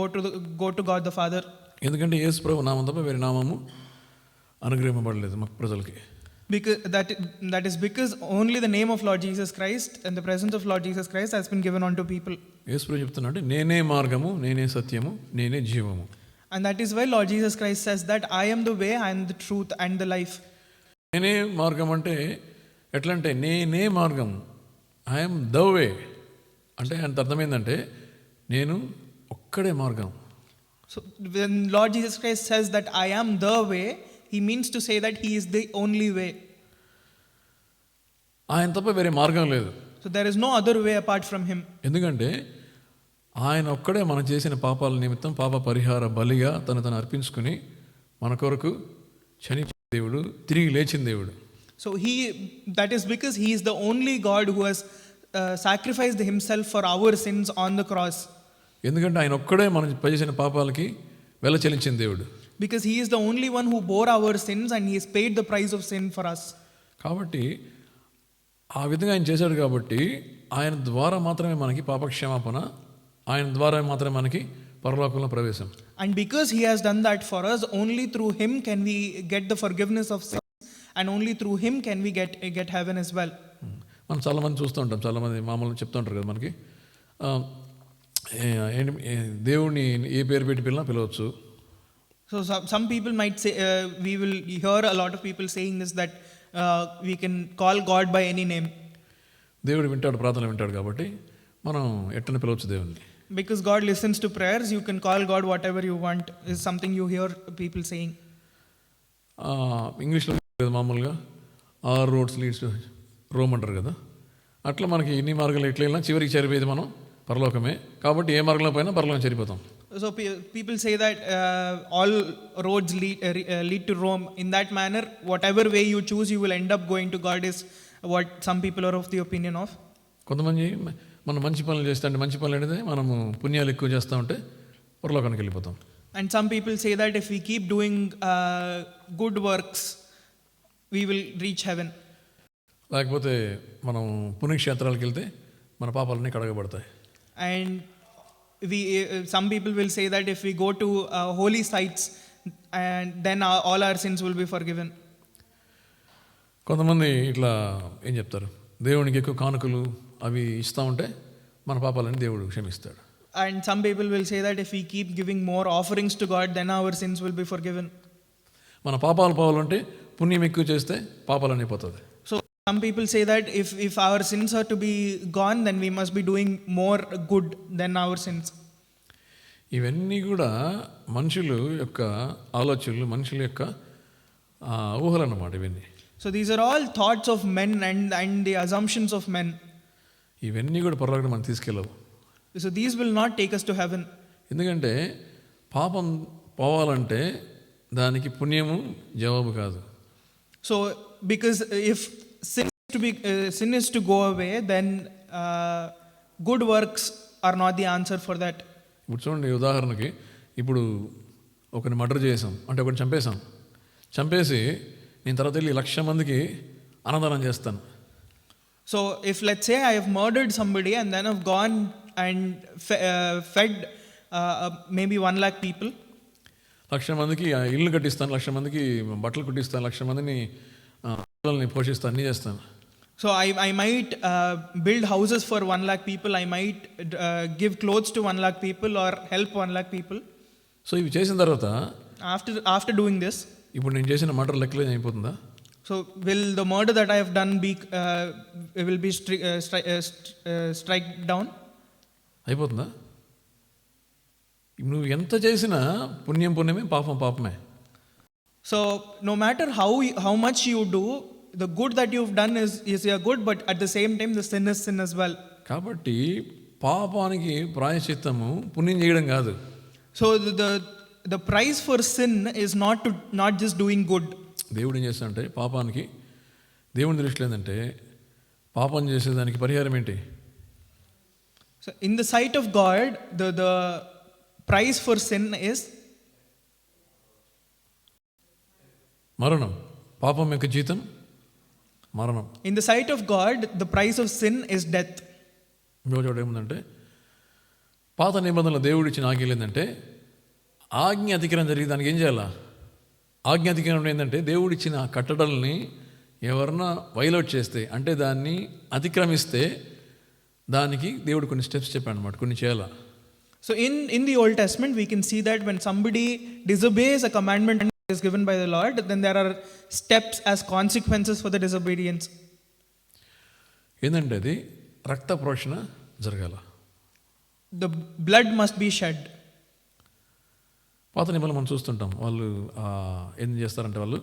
S2: go to God the Father.
S1: ఎందుకంటే యేసు ప్రభు నామం తప్ప వేరే నామము అనుగ్రహింపబడలేదు మా ప్రజలకి.
S2: Because that is because only the name of Lord Jesus Christ and the presence of Lord Jesus Christ has been given unto people.
S1: యేసు ప్రభు చెప్తున్నాడు నేనే మార్గము, నేనే సత్యము, నేనే జీవము.
S2: And that is why Lord Jesus Christ says that I am the way, I am the truth and the life.
S1: నేనే మార్గం అంటే ఎట్లా అంటే నేనే మార్గం, ఐఎమ్ ద వే అంటే అంత అర్థమైందంటే నేను ఒక్కడే మార్గం.
S2: So when Lord Jesus Christ says that I am the way, he means to say that he is the only way.
S1: ఆయన తప్ప వేరే మార్గం లేదు.
S2: So there is no other way apart from him.
S1: ఎందుకంటే ఆయన ఒక్కడే మనం చేసిన పాపాల నిమిత్తం పాప పరిహార బలిగా తను అర్పించుకుని మన కొరకు చనిపోయిన దేవుడు, తిరిగి లేచిన దేవుడు.
S2: So that is because he is the only God who has sacrificed himself for our sins on the cross.
S1: ఎందుకంటే ఆయన ఒక్కడే మనం చేసిన పాపాలకి వెల చెల్లించిన దేవుడు.
S2: Because he is the only one who bore our sins and he has paid the price of sin for us.
S1: కాబట్టి ఆ విధంగా ఆయన చేశాడు కాబట్టి ఆయన ద్వారా మాత్రమే మనకి పాపక్షమాపణ, ఆయన ద్వారా మాత్రమే మనకి పరలోకంలో ప్రవేశం.
S2: And because he has done that for us, only through him can we get the forgiveness of sins and only through him can we get heaven as well.
S1: మనం చాలామంది చూస్తూ ఉంటాం, చాలామంది మామూలుగా చెప్తూ ఉంటారు కదా మనకి దేవుడిని ఏ పేరు పెట్టి పిలవచ్చు.
S2: So some people might say, we will hear a lot of people saying this, that we can call God by any name.
S1: దేవుడు వింటాడు, ప్రార్థన వింటాడు కాబట్టి మనం ఎట్టని పిలవచ్చు దేవుడిని.
S2: Because God listens to prayers, you can call God whatever you want, is something you hear people saying.
S1: ఇంగ్లీష్లో మామూలుగా all roads leads to Rome అంటారు కదా, అట్లా మనకి ఇన్ని మార్గాలు ఎట్లా వెళ్ళినా చివరికి చేరిపోయేది మనం పరలోకమే. కాబట్టి ఏ మార్గంలో పోయినా పరలోకం చేరిపోతాం.
S2: So people say that all roads lead to Rome. In that manner, whatever way you choose, you will end up going to God, is what some people are of the opinion of.
S1: కొంతమంది మనం మంచి పనులు చేస్తే, అంటే మంచి పనులు అనేది మనము పుణ్యాలు ఎక్కువ చేస్తూ ఉంటే పరలోకానికి వెళ్ళిపోతాం.
S2: And some people say that if we keep doing good works, we will reach heaven.
S1: లేకపోతే మనం పుణ్యక్షేత్రాలకు వెళ్తే మన పాపాలన్నీ కడగబడతాయి.
S2: And some people will say that if we go to holy sites, and then all our sins will be forgiven.
S1: కొంతమంది ఇట్లా ఏం చెప్తారు, దేవునికి ఎక్కువ కానుకలు అవి ఇస్తూ ఉంటే మన పాపాలని దేవుడు క్షమిస్తాడు.
S2: And some people will say that if we keep giving more offerings to God, then our sins will be forgiven.
S1: మన పాపాలు పోవాలంటే పుణ్యం ఎక్కువ చేస్తే పాపాలన్నీ పోతుంది.
S2: So some people say that if our sins are to be gone, then we must be doing more good than our sins.
S1: ఇవన్నీ కూడా మనుషులు యొక్క ఆలోచనలు, మనుషుల యొక్క ఊహలు అన్నమాట ఇవన్నీ.
S2: So these are all thoughts of men and the assumptions of men.
S1: ఇవన్నీ కూడా పరలోకానికి మనం తీసుకెళ్ళవు.
S2: So these will not take us to heaven.
S1: ఎందుకంటే పాపం పోవాలంటే దానికి పుణ్యము జవాబు కాదు.
S2: So because if sin is to go away, then good works are not the answer for that.
S1: ఇప్పుడు చూడండి, ఉదాహరణకి ఇప్పుడు ఒకరిని మర్డర్ చేసాం అంటే ఒకరిని చంపేసి నేను తర్వాత వెళ్ళి 1,00,000 మందికి అన్నదానం చేస్తాను.
S2: So if let's say I have murdered somebody and then I've gone and fed maybe 1,00,000 people.
S1: 1,00,000 మందికి ఇల్లు కట్టిస్తాను, 1,00,000 మందికి బట్టలు కుట్టిస్తాను, 1,00,000 మందిని పిల్లల్ని పోషిస్తాను, అన్నీ చేస్తాను.
S2: So I might build houses for 1,00,000 people. I might give clothes to 1,00,000 people or help 1,00,000 people.
S1: So ఇవి చేసిన తర్వాత
S2: After doing this,
S1: ఇప్పుడు నేను చేసిన మర్డర్ లెక్కలే అయిపోతుందా?
S2: so will the murder that I have done will be strike down?
S1: అయిపోతుందా? నువ్వు ఎంత చేసినా పుణ్యమే, పాపమే.
S2: So no matter how much you do, the good that you've done is your good, but at the same time the sin is sin as well.
S1: కాబట్టి పాపానికి ప్రాయశ్చిత్తము పుణ్యం చేయడం కాదు.
S2: So the price for sin is not just doing good.
S1: దేవుడు ఏం చేస్తాడంటే పాపానికి, దేవుని దృష్టిలో ఏంటంటే పాపం చేసేదానికి పరిహారం ఏంటి?
S2: So in the sight of God, the price for sin is
S1: మరణం. పాపం యొక్క జీతం మరణం.
S2: In the sight of God, the price of sin is death.
S1: ఇంకో చోట ఏముందంటే పాత నిబంధనలో దేవుడు ఇచ్చిన ఆజ్ఞలు ఏంటంటే ఆజ్ఞ అతిక్రమం జరిగి దానికి ఏం చేయాలా? ఆజ్ఞ అతిక్రమం ఏంటంటే దేవుడు ఇచ్చిన కట్టడల్ని ఎవరన్నా వైలేట్ చేస్తే, అంటే దాన్ని అతిక్రమిస్తే దానికి దేవుడు కొన్ని స్టెప్స్ చెప్పాడు అనమాట, కొన్ని చేయాలా.
S2: So in the Old Testament, we can see that when somebody disobeys a commandment is given by the Lord, then there are steps as consequences for the disobedience.
S1: ఏంటంటే అది రక్త ప్రోక్షణ జరగాల.
S2: The blood must be shed.
S1: పాత నిబంధనలు మనం చూస్తుంటాం, వాళ్ళు ఏం చేస్తారంటే వాళ్ళు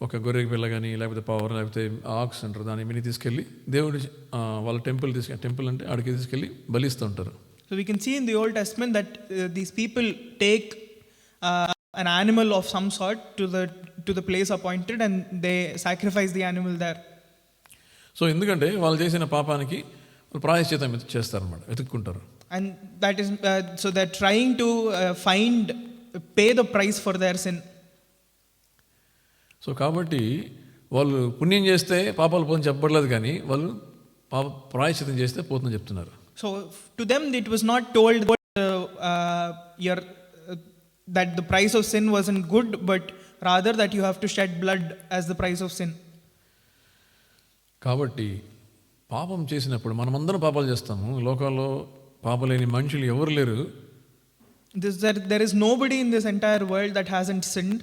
S1: ఒక గొర్రె పిల్ల కానీ లేకపోతే పవర్ లేకపోతే ఆక్స్ అంటారు, దాన్ని విని తీసుకెళ్ళి దేవుడి వాళ్ళ టెంపుల్ అంటే ఆడికి తీసుకెళ్ళి బలిస్తూ ఉంటారు.
S2: So we can see in the Old Testament that these people take an animal of some sort to the place appointed and they sacrifice the animal there.
S1: So ఎందుకంటే వాళ్ళు చేసిన పాపానికి ప్రాయశ్చిత్తం చేస్తారన్నమాట, వెతుక్కుంటారు.
S2: And that is so they're trying to pay the price for their sin.
S1: So కాబట్టి వాళ్ళు పుణ్యం చేస్తే పాపాలు పోతుందని చెప్పబడలేదు, కానీ వాళ్ళు ప్రాయశ్చిత్తం చేస్తే పోతుందని చెప్తున్నారు.
S2: So to them it was not told that the price of sin wasn't good, but rather that you have to shed blood as the price of sin.
S1: కాబట్టి పాపం చేసినప్పుడు మనమందరం పాపాలు చేస్తాము. లోకంలో పాపలేని మనుషులు ఎవరు లేరు.
S2: There is nobody in this entire world that hasn't sinned.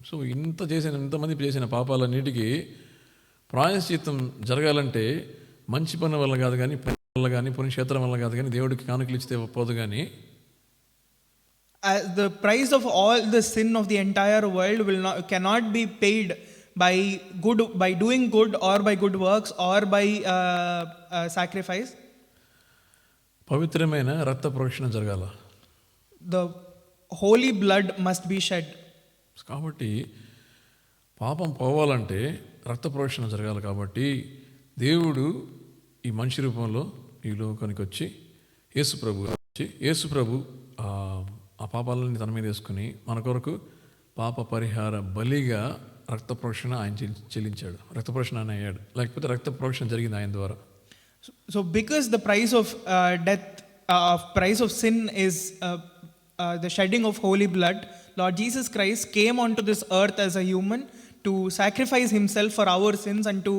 S1: So ఇంతమంది చేసిన పాపాలన్నిటికీ ప్రాయశ్చిత్తం జరగాలంటే మంచి పని వల్ల కాదు, కానీ వల్ల కానీ పుణ్యక్షేత్రం వల్ల కాదు, కానీ దేవుడికి కానుకలు ఇస్తే పోదు. కానీ
S2: the price of all the sin of the entire world cannot be paid by doing good or by good works or by sacrifice.
S1: పవిత్రమైన రక్త ప్రోక్షణ జరగాల.
S2: The holy blood must be shed.
S1: కాబట్టి పాపం పోవాలంటే రక్త ప్రోక్షణ జరగాలి. కాబట్టి దేవుడు ఈ మనిషి రూపంలో ఈ లోకానికి వచ్చి యేసు ప్రభు ఆ పాపాలని తన మీద వేసుకుని మన కొరకు పాప పరిహార బలిగా రక్త ప్రోక్షణ ఆయన చెల్లించాడు, రక్త ప్రోక్షణ ఆయన అయ్యాడు, లేకపోతే రక్త ప్రోక్షణ జరిగింది ఆయన ద్వారా.
S2: So because the price of death, price of sin is the shedding of holy blood, Lord Jesus Christ came onto this earth as a human to sacrifice himself for our sins and to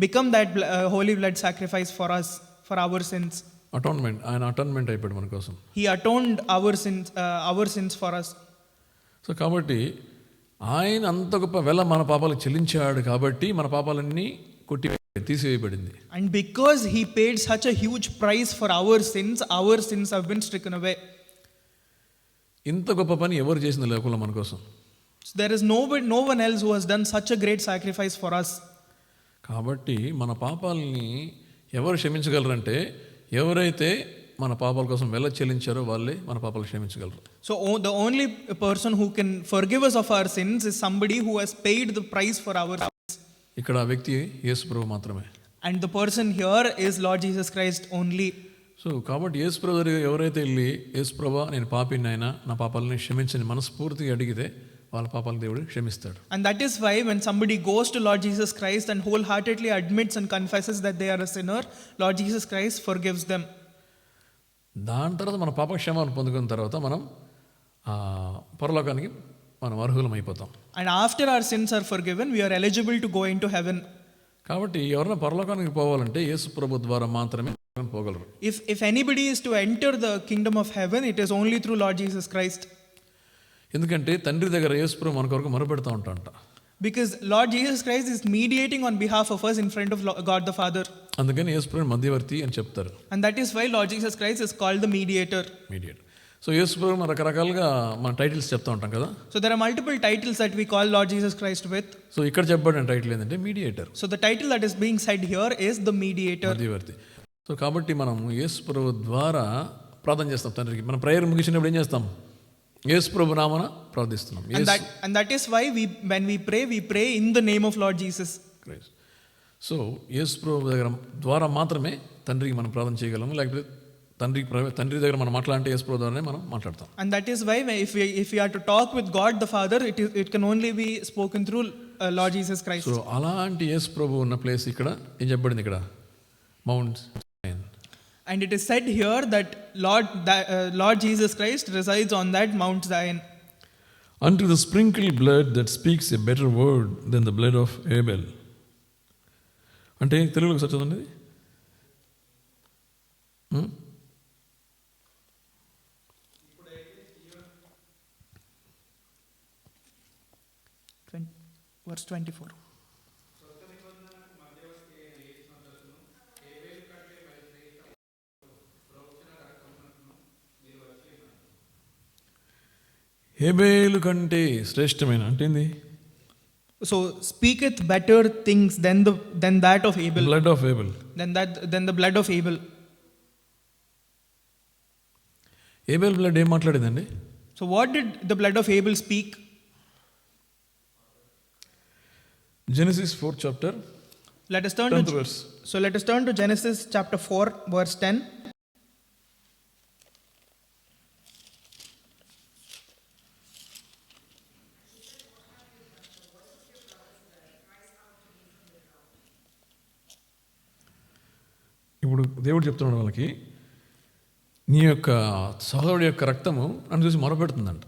S2: become that holy blood sacrifice for us, for our sins.
S1: ఆయన అటాన్మెంట్ అయిపోయాడు మన కోసం.
S2: He atoned our sins for us.
S1: So కాబట్టి ఆయన అంత గొప్ప వెల మన పాపాలకు చెల్లించాడు, కాబట్టి మన పాపాలన్నీ తీసివేయబడింది.
S2: And because he paid such a huge price for our sins have been stricken away.
S1: ఇంత గొప్ప పని ఎవరు చేసింది లోకంలో మన కోసం?
S2: So there is no one else who has done such a great sacrifice for us.
S1: కాబట్టి మన పాపాలని ఎవరు క్షమించగలరంటే ఎవరైతే మన పాపాల కోసం వెల చెల్లించారో వాళ్ళే మన పాపాలు క్షమించగలరు.
S2: So the only person who can forgive us of our sins is somebody who has paid the price for our sins.
S1: ఇక్కడ ఆ వ్యక్తి యేసు ప్రభు మాత్రమే.
S2: And the person here is Lord Jesus Christ only.
S1: So కాబట్టి యేసు ప్రభు దగ్గర ఎవరైతే వెళ్ళి యేసు ప్రభు నేను పాపిని నాయనా నా పాపాలని క్షమించని మనస్ఫూర్తిగా అడిగితే వాళ్ళ పాపాలను దేవుడు క్షమిస్తాడు.
S2: And that is why when somebody goes to Lord Jesus Christ and wholeheartedly admits and confesses that they are a sinner, Lord Jesus Christ forgives them.
S1: దాని తర్వాత మన పాప క్షమాపణ పొందుకున్న తర్వాత మనం పరలోకానికి మనం అర్హులం అయిపోతాం.
S2: And after our sins are forgiven, we are eligible to go into heaven.
S1: కాబట్టి ఎవరైనా పరలోకానికి పోవాలంటే యేసు ప్రభు ద్వారా మాత్రమే పోగలరు.
S2: If anybody is to enter the kingdom of heaven, it is only through Lord Jesus Christ.
S1: ఎందుకంటే తండ్రి దగ్గర యేసు ప్రభు మన కొరకు మొరపెడతా ఉంటాడంట.
S2: Because Lord Jesus Christ is mediating on behalf of us in front of God the Father.
S1: అందుకని యేసు ప్రభు మధ్యవర్తి అని చెప్తారు.
S2: And that is why Lord Jesus Christ is called the mediator.
S1: So Yesu ప్రభు మన రకరకాలుగా మన టైటిల్స్ చెప్తూ ఉంటాం కదా.
S2: So there are multiple titles that we call Lord Jesus Christ with.
S1: So ఇక్కడ చెప్పబడిన టైటిల్ ఏంటంటే mediator,
S2: So the title that is being said here is the mediator.
S1: మధ్యవర్తి. సో కాబట్టి మనం యేసు ప్రభు ద్వారా ప్రార్థన చేస్తాం తండ్రికి. మన ప్రేయర్ ముగిసినప్పుడు ఏం చేస్తాం? యేసు ప్రభు నామన ప్రార్థిస్తున్నాం.
S2: And that is why when we pray in the name of Lord Jesus.
S1: So Yesu ప్రభు దగ్గర ద్వారా మాత్రమే తండ్రికి మనం ప్రార్థన చేయగలము. లేకపోతే తండ్రి దగ్గర మనం మాట్లాడంటే యేసు ప్రభు ద్వారానే మనం మాట్లాడతాం.
S2: And that is why if we are to talk with God the Father, it can only be spoken through Lord Jesus Christ.
S1: So అలాంటి యేసు ప్రభు ఉన్న ప్లేస్ ఇక్కడ ఏం చెప్పబడింది? ఇక్కడ mount Zion.
S2: And it is said here that Lord Jesus Christ resides on that Mount Zion.
S1: Unto the sprinkled blood that speaks a better word than the blood of Abel. అంటే తెలుగులోకి చదువుతుంది.
S2: Verse 24.
S1: హేబేలు కంటే శ్రేష్టమైన అంటే ఏంది?
S2: So speaketh better things than that of Abel.
S1: Blood of Abel.
S2: Than the blood of Abel.
S1: Abel blood ఏం మాట్లాడిందండి?
S2: So what did the blood of Abel speak?
S1: Genesis 4th chapter.
S2: Let us turn
S1: 10th verse.
S2: So let us turn to Genesis chapter 4 verse 10.
S1: ఇప్పుడు దేవుడు చెప్తున్నాడు వాళ్ళకి, నీ యొక్క సహోదరుడి యొక్క రక్తము అని చూసి మొరపెడుతుందంట.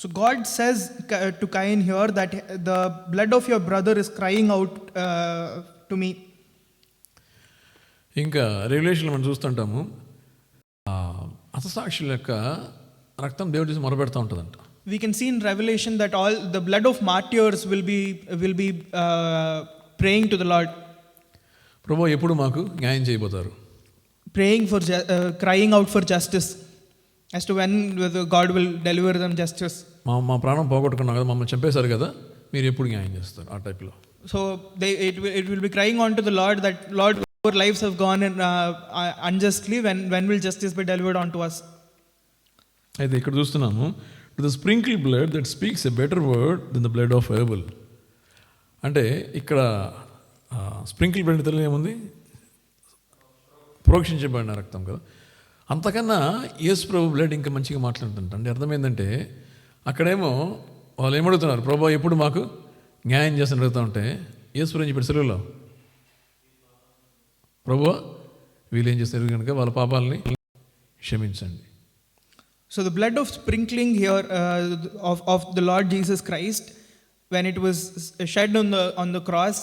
S2: So God says to Cain here that the blood of your brother is crying out to me.
S1: ఇంకా రెగ్యులేషన్లో మనం చూస్తుంటాము, హతసాక్షుల యొక్క రక్తం దేవుడు చూసి మొరపెడుతూ ఉంటుందంట.
S2: We can see in Revelation that all the blood of martyrs will be praying to the Lord.
S1: ప్రభు ఎప్పుడు మాకు న్యాయం చేయబోతారు?
S2: Praying for crying out for justice as to when God will deliver them justice.
S1: మా ప్రాణం పోగొట్టుకున్నాం కదా, మమ్మల్ని చంపేశారు కదా, మీరు ఎప్పుడు న్యాయం చేస్తారు? ఆ టైప్లో.
S2: So it will be crying on to the Lord that Lord, our lives have gone unjustly. When will justice be delivered unto us?
S1: అయితే ఇక్కడ చూస్తున్నాము, to the sprinkle blood that speaks a better word then the blood of Abel. అంటే ఇక్కడ sprinkle blood Telugu ఏముంది? ప్రోక్షించబడిన రక్తం కదా. అంతకన్నా యేసు ప్రభు blood ఇంకా మంచిగా మాట్లాడుతుంట. అంటే అర్థమైందంటే అక్కడేమో వాళ్ళు ఏమడుగుతున్నారు, ప్రభు ఎప్పుడు మాకు న్యాయం చేస్తని అడుగుతూ ఉంటే యేసు ప్రభు చెప్పాడు సెలవులో, ప్రభు వీళ్ళు ఏం చేస్తారు కనుక వాళ్ళ పాపాలని క్షమించండి.
S2: So the blood of sprinkling here of the Lord Jesus Christ, when it was shed on the cross,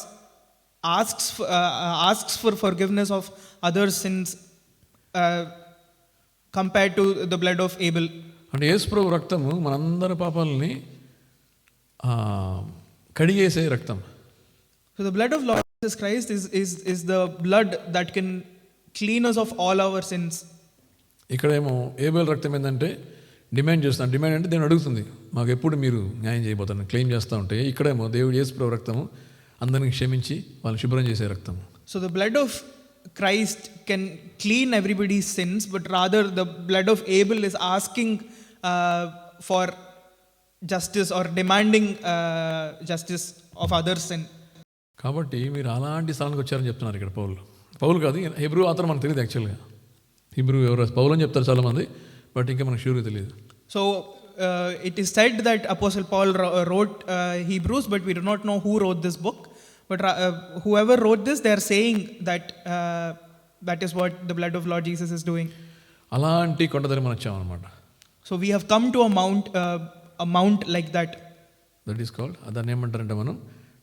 S2: asks for forgiveness of other sins compared to the blood of Abel.
S1: అంటే యేసు ప్రభు రక్తము మనందరి పాపాలని కడిగేసే రక్తం.
S2: So the blood of Lord Jesus Christ is the blood that can clean us of all our sins.
S1: ఇక్కడేమో Abel రక్తం ఏంటంటే demand చేస్తాను. Demand అంటే దేవుడు అడుగుతుంది, మాకు ఎప్పుడు మీరు న్యాయం చేయబోతారని క్లెయిమ్ చేస్తూ ఉంటే, ఇక్కడేమో దేవుడు యేసు ప్రభు రక్తము అందరిని క్షమించి వాళ్ళని శుభ్రం చేసే రక్తం.
S2: So the blood of Christ can clean everybody's sins, but rather the blood of Abel is asking for justice or demanding justice of others' sin.
S1: కాబట్టి మీరు అలాంటి స్థలానికి వచ్చారని చెప్తున్నారు ఇక్కడ పౌలు కాదు, హెబ్రూ అతను మనకు తెలియదు. యాక్చువల్గా హెబ్రూ ఎవరు పౌలు అని చెప్తారు చాలామంది, బట్ ఇంకా మనకు షూర్గా తెలియదు.
S2: So it is said that Apostle Paul wrote Hebrews, but we do not know who wrote this book. But whoever wrote this, they are saying that that is what the blood of Lord Jesus is doing.
S1: అలాంటి కొండ దగ్గర మనం వచ్చామన్నమాట.
S2: So we have come to a mount like that.
S1: That is called, దాన్ని ఏమంటారంటే మనం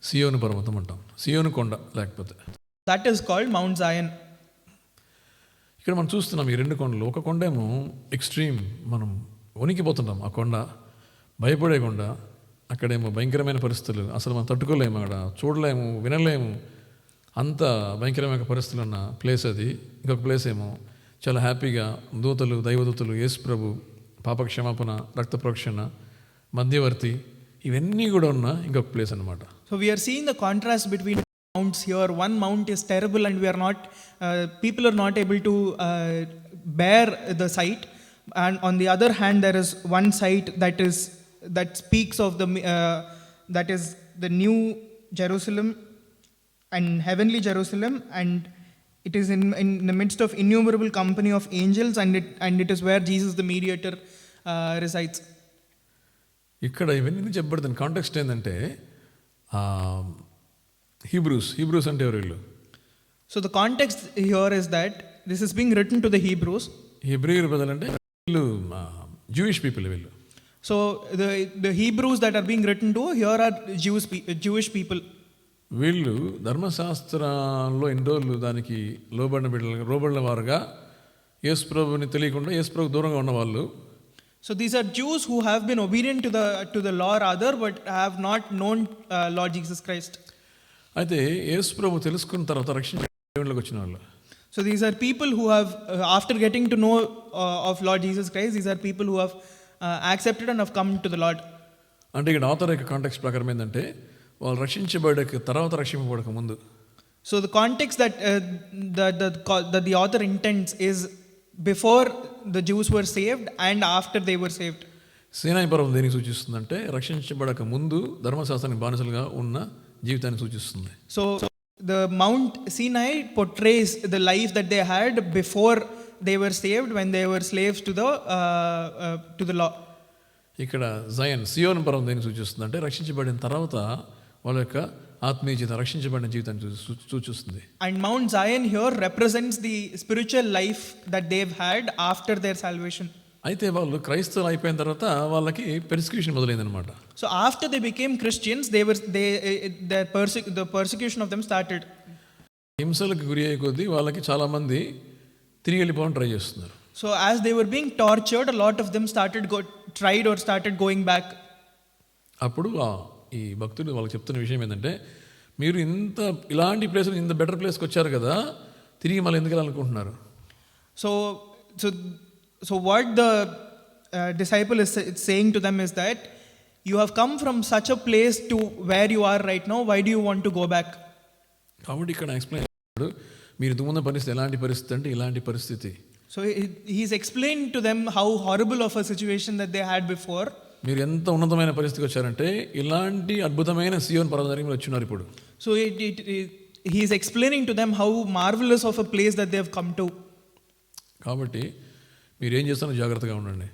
S1: సియోను పర్వతం అంటాం, సియోను కొండ. లేకపోతే
S2: that is called Mount Zion.
S1: ఇక్కడ మనం చూస్తున్నాం ఈ రెండు కొండలు. ఒక కొండేమో ఎక్స్ట్రీమ్, మనం వణికిపోతుంటాం. ఆ కొండ భయపడే కొండ. అక్కడేమో భయంకరమైన పరిస్థితులు, అసలు మనం తట్టుకోలేము, అక్కడ చూడలేము, వినలేము, అంత భయంకరమైన పరిస్థితులు ఉన్న ప్లేస్ అది. ఇంకొక ప్లేస్ ఏమో చాలా హ్యాపీగా దూతలు, దైవదూతలు, యేసు ప్రభు పాపక్షమాపణ, రక్త ప్రోక్షణ, మధ్యవర్తి, ఇవన్నీ కూడా ఉన్న ఇంకొక ప్లేస్ అన్నమాట.
S2: So we are seeing the contrast between mounts here. One mount is terrible and we are not, people are not able to bear the sight. And on the other hand, there is one sight that speaks of that is the new Jerusalem and heavenly Jerusalem, and it is in the midst of innumerable company of angels, and it is where Jesus the mediator resides.
S1: ఇక్కడ ఇవన్నీ చెప్పబడుతుంది. Context ఏంటంటే Hebrews అంటే ఎవరు వీళ్ళు?
S2: So the context here is that this is being written to the Hebrews.
S1: హెబ్రీయుల ప్రజలంటే వీళ్ళు Jewish people. వీళ్ళు
S2: So the Hebrews that are being written to here are Jewish people.
S1: వీళ్ళు ధర్మశాస్త్రంలో ఎన్ని రోజులు దానికి లోబడిన వారుగా యేసు ప్రభుని తెలియకుండా యేసు ప్రభుకు దూరంగా ఉన్నవాళ్ళు.
S2: So these are Jews who have been obedient to the law rather, but have not known Lord Jesus Christ.
S1: అయితే యేసు ప్రభు తెలుసుకున్న తర్వాత రక్షణ దేవుళ్ళకి వచ్చిన వాళ్ళు.
S2: So these are people who have, after getting to know of Lord Jesus Christ, these are people who have accepted and have come to the Lord.
S1: అంటే ఇక్కడ author యొక్క కాంటెక్స్ట్ ప్రకారం ఏంటంటే వాళ్ళు రక్షించబడక తర్వాత రక్షింపబడక ముందు.
S2: So the context that the author intends is before the Jews were saved and after they were saved.
S1: సీనాయి పర్వతం దేనికి సూచిస్తుందంటే రక్షించబడక ముందు ధర్మశాస్త్రానికి బానిసలుగా ఉన్న జీవితాన్ని సూచిస్తుంది.
S2: So the Mount Sinai portrays the life that they had before they were saved, when they were slaves to the law.
S1: ఇక్కడ జయన్ సియోన్ పర్వతం దేనికి సూచిస్తుంది అంటే రక్షించబడిన తర్వాత వాళ్ళ యొక్క ఆత్మీయ జీవితం, రక్షించబడిన జీవితాన్ని సూచిస్తుంది.
S2: And Mount Zion here represents the spiritual life that they've had after their salvation.
S1: అయితే వాళ్ళు క్రైస్తవులు అయిపోయిన తర్వాత వాళ్ళకి persecution మొదలైందనమాట.
S2: So after they became Christians, the persecution of them started.
S1: హింసలకు గురి అయ్యే కొద్దీ వాళ్ళకి చాలా మంది తిరిగి వెళ్ళిపోవడం ట్రై చేస్తున్నారు.
S2: So as they were being tortured, a lot of them started going back.
S1: అప్పుడు ఈ భక్తుడు వాళ్ళకి చెప్తున్న విషయం ఏంటంటే, మీరు ఇలాంటి ప్లేస్, ఇంత బెటర్ ప్లేస్కి వచ్చారు కదా, తిరిగి మళ్ళీ ఎందుకు వెళ్ళాలనుకుంటున్నారు?
S2: So what the disciple is saying to them is that you have come from such a place to where you are right now. Why do you want to go back?
S1: కాబట్టి ఇక్కడ explain చేస్తాడు, మీరు ఇంతకుముందు పరిస్థితి ఎలాంటి పరిస్థితి అంటే ఇలాంటి పరిస్థితి.
S2: So he's explained to them how horrible of a situation that they had before.
S1: మీరు ఎంత ఉన్నతమైన పరిస్థితికి వచ్చారంటే ఇలాంటి అద్భుతమైన సియోన్ పర్వతానికి వచ్చున్నారు ఇప్పుడు.
S2: So he is explaining to them how marvelous of a place that they have come to.
S1: కాబట్టి మీరు ఏం చేస్తారో జాగ్రత్తగా ఉండండి.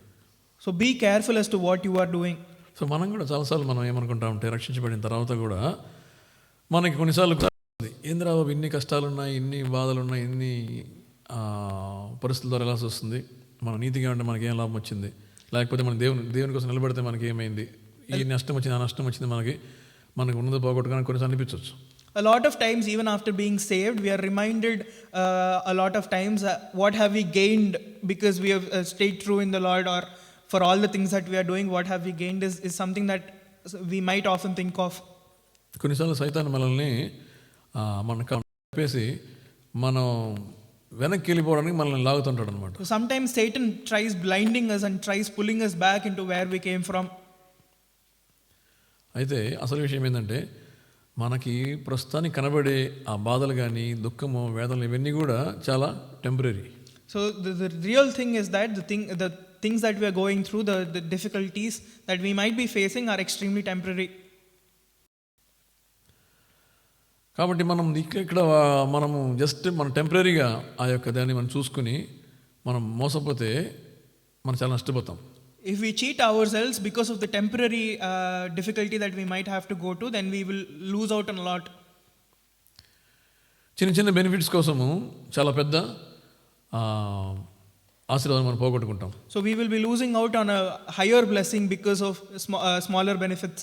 S2: So be careful as to what you are doing.
S1: So మనం కూడా చాలాసార్లు మనం ఏమనుకుంటా ఉంటే రక్షించబడిన తర్వాత కూడా మనకి కొన్నిసార్లు ఏంద్రా బాబు ఇన్ని కష్టాలు ఉన్నాయి, ఇన్ని బాధలు ఉన్నాయి, ఇన్ని పరిస్థితుల ద్వారా వెళ్ళాల్సి వస్తుంది, మనం నీతిగా ఉంటే మనకి ఏం లాభం వచ్చింది, లేకపోతే మనం దేవుని కోసం నిలబడితే మనకి ఏమైంది, ఈ నష్టం వచ్చింది ఆ నష్టం వచ్చింది, మనకు ఉన్నది పోగొట్టుకోవడానికి కొన్నిసార్లు అనిపించవచ్చు.
S2: A lot of times, even after being saved, we are reminded a lot of times what have we gained because we have stayed true in the Lord, or for all the things that we are doing, what have we gained is something that we might often think of.
S1: కొన్నిసార్లు సైతాన్ మనల్ని మనకు చెప్పేసి మనం వెనక్కి వెళ్ళిపోవడానికి మనల్ని లాగుతుంటాడు అనమాట.
S2: Sometimes Satan tries blinding us and tries pulling us back into where we came from.
S1: అయితే అసలు విషయం ఏంటంటే మనకి ప్రస్తుతానికి కనబడే ఆ బాధలు కానీ దుఃఖము వేదనలు ఇవన్నీ కూడా చాలా temporary.
S2: So the real thing is that the things that we are going through, the difficulties that we might be facing are extremely temporary.
S1: కాబట్టి ఇక్కడ మనము జస్ట్ మనం టెంపరీగా ఆ యొక్క దాన్ని మనం చూసుకుని మనం మోసపోతే మనం చాలా నష్టపోతాం.
S2: If we cheat ourselves because of the temporary difficulty that we might have to go to, then we will lose out on a lot.
S1: చిన్న బెనిఫిట్స్ కోసము చాలా పెద్ద ఆశీర్వాదం మనం పోగొట్టుకుంటాం.
S2: So we will be losing out on a higher blessing because of smaller benefits.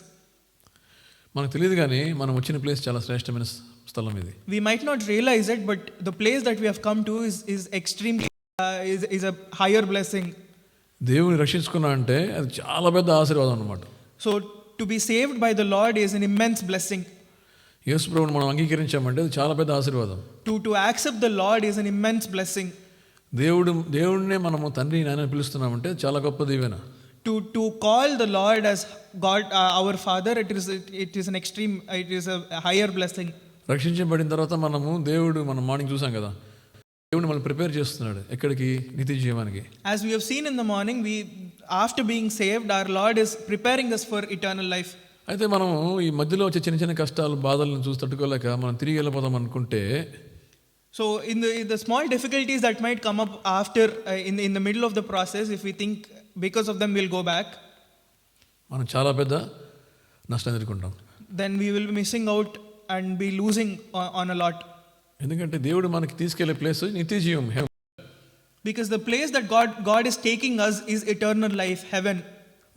S1: మనకు తెలియదు కానీ మనం వచ్చిన ప్లేస్ చాలా శ్రేష్టమైన స్థలం ఇది.
S2: We might not realize it, but the place that we have come to is extremely is a higher blessing.
S1: దేవుని రక్షించుకున్నా అంటే అది చాలా పెద్ద ఆశీర్వాదం అన్నమాట.
S2: So to be saved by the Lord is an immense blessing.
S1: యేసు ప్రభువుని మనం అంగీకరించామంటే అది చాలా పెద్ద ఆశీర్వాదం.
S2: To accept the Lord is an immense blessing.
S1: దేవుడినే మనము తండ్రి నాయన పిలుస్తున్నామంటే చాలా గొప్ప దీవెన.
S2: To call the Lord as God, our Father, it is an extreme, it is a higher blessing.
S1: రక్షించబడిన తర్వాత మనం మార్నింగ్ చూసాం కదా, దేవుడు మనల్ని ప్రిపేర్ చేస్తున్నాడు ఎక్కడికి? నిత్య జీవానికి.
S2: As we have seen in the morning, after being saved, our Lord is preparing us for eternal life.
S1: అయితే మనము ఈ మధ్యలో వచ్చే చిన్న చిన్న కష్టాలు బాధలను చూసి తట్టుకోలేక మనం తిరిగి వెళ్ళిపోదాం అనుకుంటే,
S2: so in the small difficulties that might come up after in the middle of the process, if we think because of them we'll go back,
S1: మనం చాలా పెద్ద నష్టం ఎదుర్కొంటాం.
S2: then we will be missing out and be losing on a lot.
S1: ఎందుకంటే దేవుడు మనకి తీసుకెళ్లే place నిత్య జీవం,
S2: because the place that God is taking us is eternal life, heaven.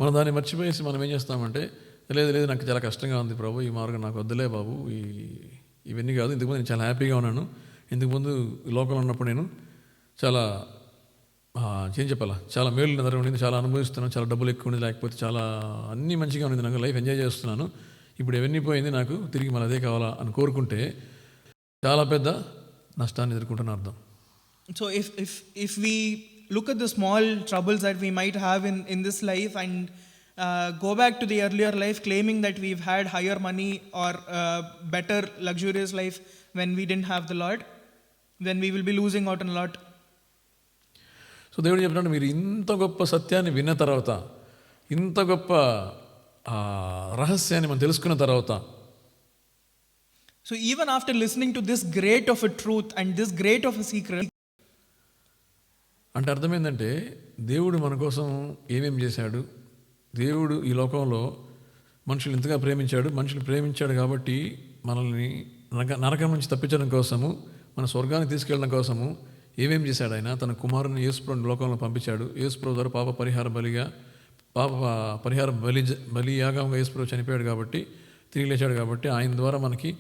S1: మనం దాన్ని మర్చిపోయేసి మనం ఏం చేస్తామంటే, లేదు నాకు చాలా కష్టంగా ఉంది ప్రభు, ఈ మార్గం నాకు వద్దులే బాబు, ఇవన్నీ కాదు, ఇంతకుముందు నేను చాలా హ్యాపీగా ఉన్నాను, ఇంతకుముందు లోకంలో ఉన్నప్పుడు నేను చాలా ఏం చెప్పాలా, చాలా మేలు నిద్ర ఉండింది, చాలా అనుభవిస్తున్నాను, చాలా డబ్బులు ఎక్కువ ఉండేది, లేకపోతే చాలా అన్నీ మంచిగా ఉంది, నాకు లైఫ్ ఎంజాయ్ చేస్తున్నాను, ఇప్పుడు ఇవన్నీ పోయింది, నాకు తిరిగి మళ్ళీ అదే కావాలా అని కోరుకుంటే చాలా పెద్ద నష్టాన్ని ఎదుర్కొంటున్న అర్థం.
S2: So if we look at the small troubles that we might have in this life and go back to the earlier life claiming that we've had higher money or better luxurious life when we didn't have the Lord, then we will be losing out on a lot.
S1: So దేవుడు చెప్తున్నాడు, మీరు ఇంత గొప్ప సత్యాన్ని విన్న తర్వాత, ఇంత గొప్ప రహస్యాన్ని మనం తెలుసుకున్న తర్వాత,
S2: so even after listening to this great of a truth and this great of a secret,
S1: అంటే అర్థమైందంటే దేవుడు మన కోసం ఏమేమి చేశాడు, దేవుడు ఈ లోకంలో మనుషులు ఇంతగా ప్రేమించాడు, మనుషులు ప్రేమించాడు కాబట్టి మనల్ని నరకం నుంచి తప్పించడం కోసము, మన స్వర్గానికి తీసుకెళ్ళడం కోసము ఏమేమి చేశాడు ఆయన? తన కుమారుని యేసుప్రభుని లోకంలో పంపించాడు. యేసుప్రభు ద్వారా పాప పరిహార బలియాగంగా యేసుప్రభు చనిపోయాడు కాబట్టి, తిరిగి లేచాడు కాబట్టి, ఆయన ద్వారా మనకి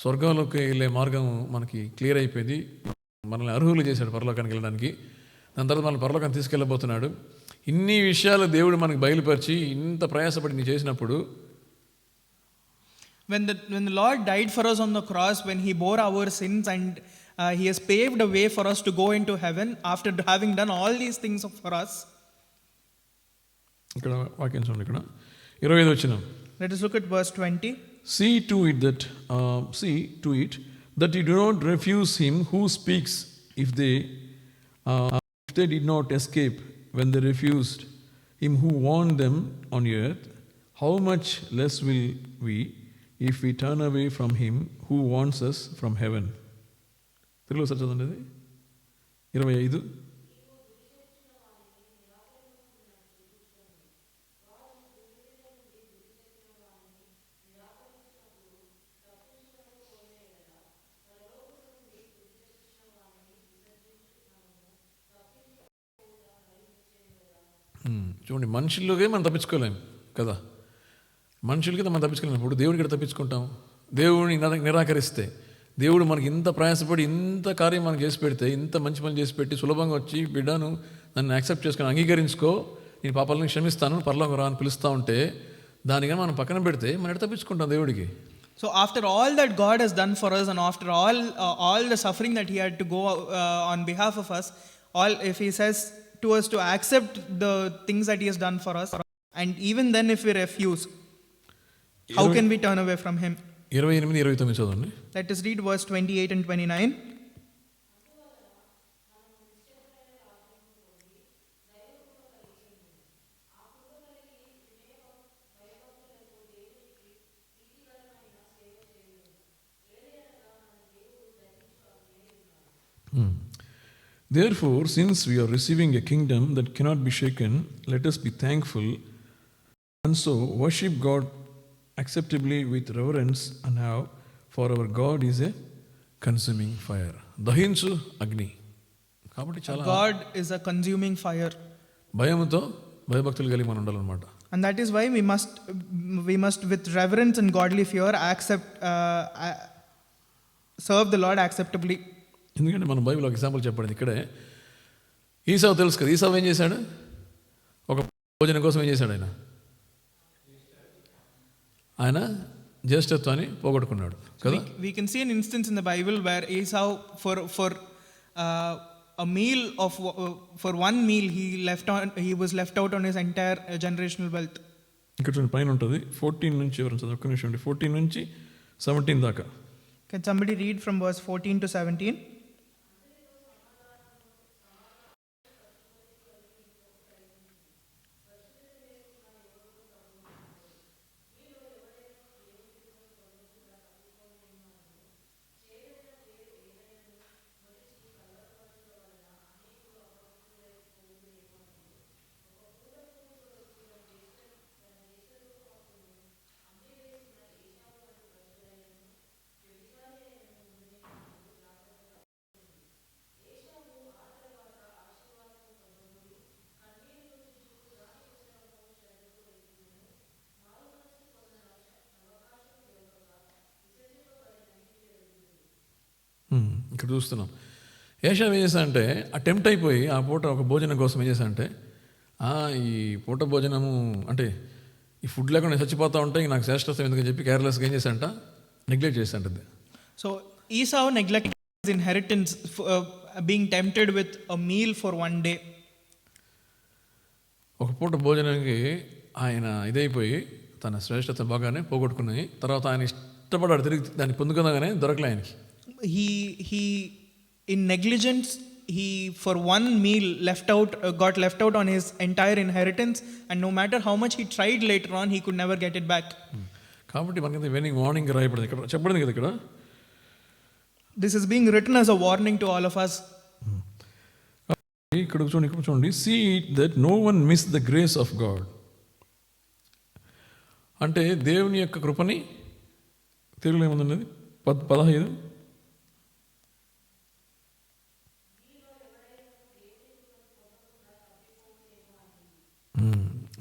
S1: స్వర్గంలోకి వెళ్ళే మార్గం మనకి క్లియర్ అయిపోయింది, మనల్ని అర్హులు చేశాడు పరలోకానికి వెళ్ళడానికి. దాని తర్వాత మనల్ని పరలోకానికి తీసుకెళ్ళబోతున్నాడు. ఇన్ని విషయాలు దేవుడు మనకి బయలుపరిచి ఇంత ప్రయాసపడి నీ చేసినప్పుడు,
S2: when the Lord died for us on the cross, when he bore our sins and he has paved a way for us to go into heaven after having done all these things for us.
S1: ఇక్కడ వాక్యం చూడండి, ఇక్కడ 25 వచనం.
S2: Let us look at verse 20.
S1: See to it that you do not refuse him who speaks. If they did not escape when they refused him who warned them on earth, how much less will we if we turn away from him who warns us from heaven. తెలుగులో sir చదవండి, 25. చూడండి, మనుషులకే మనం తప్పించుకోలేము కదా, మనుషులకి మనం తప్పించుకోలేము. ఇప్పుడు దేవుడికి తప్పించుకుంటాం. దేవుడిని నిరాకరిస్తే, దేవుడు మనకి ఇంత ప్రయాసపడి ఇంత కార్యం మనకు చేసి పెడితే, ఇంత మంచి పని చేసి పెట్టి సులభంగా వచ్చి బిడ్డను నన్ను యాక్సెప్ట్ చేసుకొని అంగీకరించుకో, నేను పాపాలను క్షమిస్తాను, పరలోకం రా అని పిలుస్తూ ఉంటే, దానికని మనం పక్కన పెడితే మనం తప్పించుకుంటాం దేవుడికి.
S2: So after all that God has done for us and after all the suffering that he had to go on behalf of us, if he says to us to accept the things that he has done for us, and even then if we refuse, how can we turn away from him?
S1: 28-29 చదవండి.
S2: Let us read verse 28 and 29.
S1: Therefore, since we are receiving a kingdom that cannot be shaken, let us be thankful and so worship God acceptably with reverence and awe, for our God is a consuming fire. దహించు అగ్ని. కాబట్టి చాలా
S2: God is a consuming fire.
S1: భయభక్తులు కలిగి మనం ఉండాలన్నమాట.
S2: And that is why we must with reverence and godly fear serve the Lord acceptably.
S1: ఎందుకంటే మన Bible ఒక ఎగ్జాంపుల్ చెప్పండి. ఇక్కడే ఈసావు తెలుసు కదా, ఈసావు ఏం చేశాడు? ఒక భోజనం కోసం ఏం చేశాడు? ఆయన జ్యేష్ఠత్వాన్ని పోగొట్టుకున్నాడు కదా.
S2: We can see an instance in the Bible where Esau for a meal of for one meal he was left out on his entire generational wealth.
S1: ఇక్కడ చూడండి పైన ఉంటుంది 14 నుంచి ఎవరైనా చదువు ఒక్క నిమిషం అండి 14 నుంచి 17 దాకా.
S2: Can somebody read from verse 14 to 17?
S1: ఇక్కడ చూస్తున్నాం ఏషావు ఏం చేశా అంటే అటెంప్ట్ అయిపోయి ఆ పూట ఒక భోజనం కోసం ఏం చేశా అంటే ఈ పూట భోజనము అంటే ఈ ఫుడ్ లేకుండా చచ్చిపోతూ ఉంటాయి నాకు శ్రేష్టత్వం ఎందుకని చెప్పి కేర్లెస్గా ఏం చేశాంట neglect చేశాంటది.
S2: So Esau neglected his inheritance, being tempted with a meal for one day.
S1: ఒక పూట భోజనానికి ఆయన ఇదైపోయి తన శ్రేష్టత బాగానే పోగొట్టుకున్నాయి. తర్వాత ఆయన ఇష్టపడ్డాడు తిరిగి దాన్ని పొందుకుందాగానే దొరకలే ఆయనకి.
S2: He in negligence he for one meal got left out on his entire inheritance, and no matter how much he tried later on he could never get it back.
S1: కాబట్టి మనకి వెనింగ్ వార్నింగ్ రాయబడింది ఇక్కడ చెప్పబడింది కదా ఇక్కడ.
S2: This is being written as a warning to all of us.
S1: ఇక్కడ చూడండి see that no one miss the grace of God. అంటే దేవుని యొక్క కృపని తెలుగులో ఏముందండి 15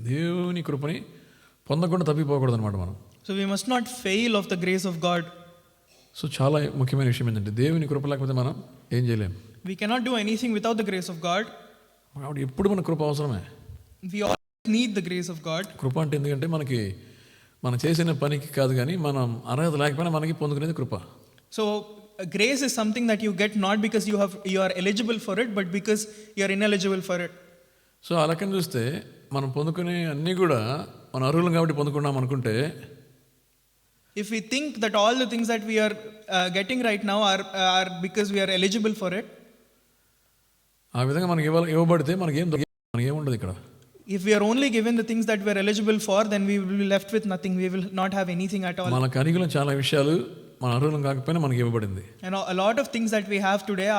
S1: దేవుని కృపని పొందకుండా తప్పిపోకూడదు అనమాట మనం.
S2: So we must not fail of the grace of God.
S1: So చాలా ముఖ్యమైన విషయం ఏంటంటే దేవుని కృప లేకపోతే మనం ఏం చేయలేం.
S2: We cannot do anything without the grace of God.
S1: కాబట్టి ఎప్పుడు మన కృప అవసరమే.
S2: We all need the grace of God.
S1: కృప అంటే ఎందుకంటే మనకి మనం చేసిన పనికి కాదు కానీ మనం అర్హత లేకపోయినా మనకి పొందుకునేది కృప.
S2: So grace is something that you get not because you are eligible for it, but because you are ineligible for it.
S1: So ఆ లెక్కన చూస్తే మనం పొందుకునే అన్నీ కూడా మన అర్హులం కాబట్టి పొందుకున్నాం అనుకుంటే,
S2: if we think that all the things that we are getting right now are because we are eligible for it,
S1: ఆ విధంగా మనకి ఇవ్వబడితే మనకి ఏముండదు ఇక్కడ.
S2: if we are only given the things that we are eligible for, then we will be left with nothing. We will not have anything at all.
S1: మనకు అనుగుణం చాలా విషయాలు మన అర్హులం కాకపోయినా మనకి ఇవ్వబడింది.
S2: And a lot of things that we have today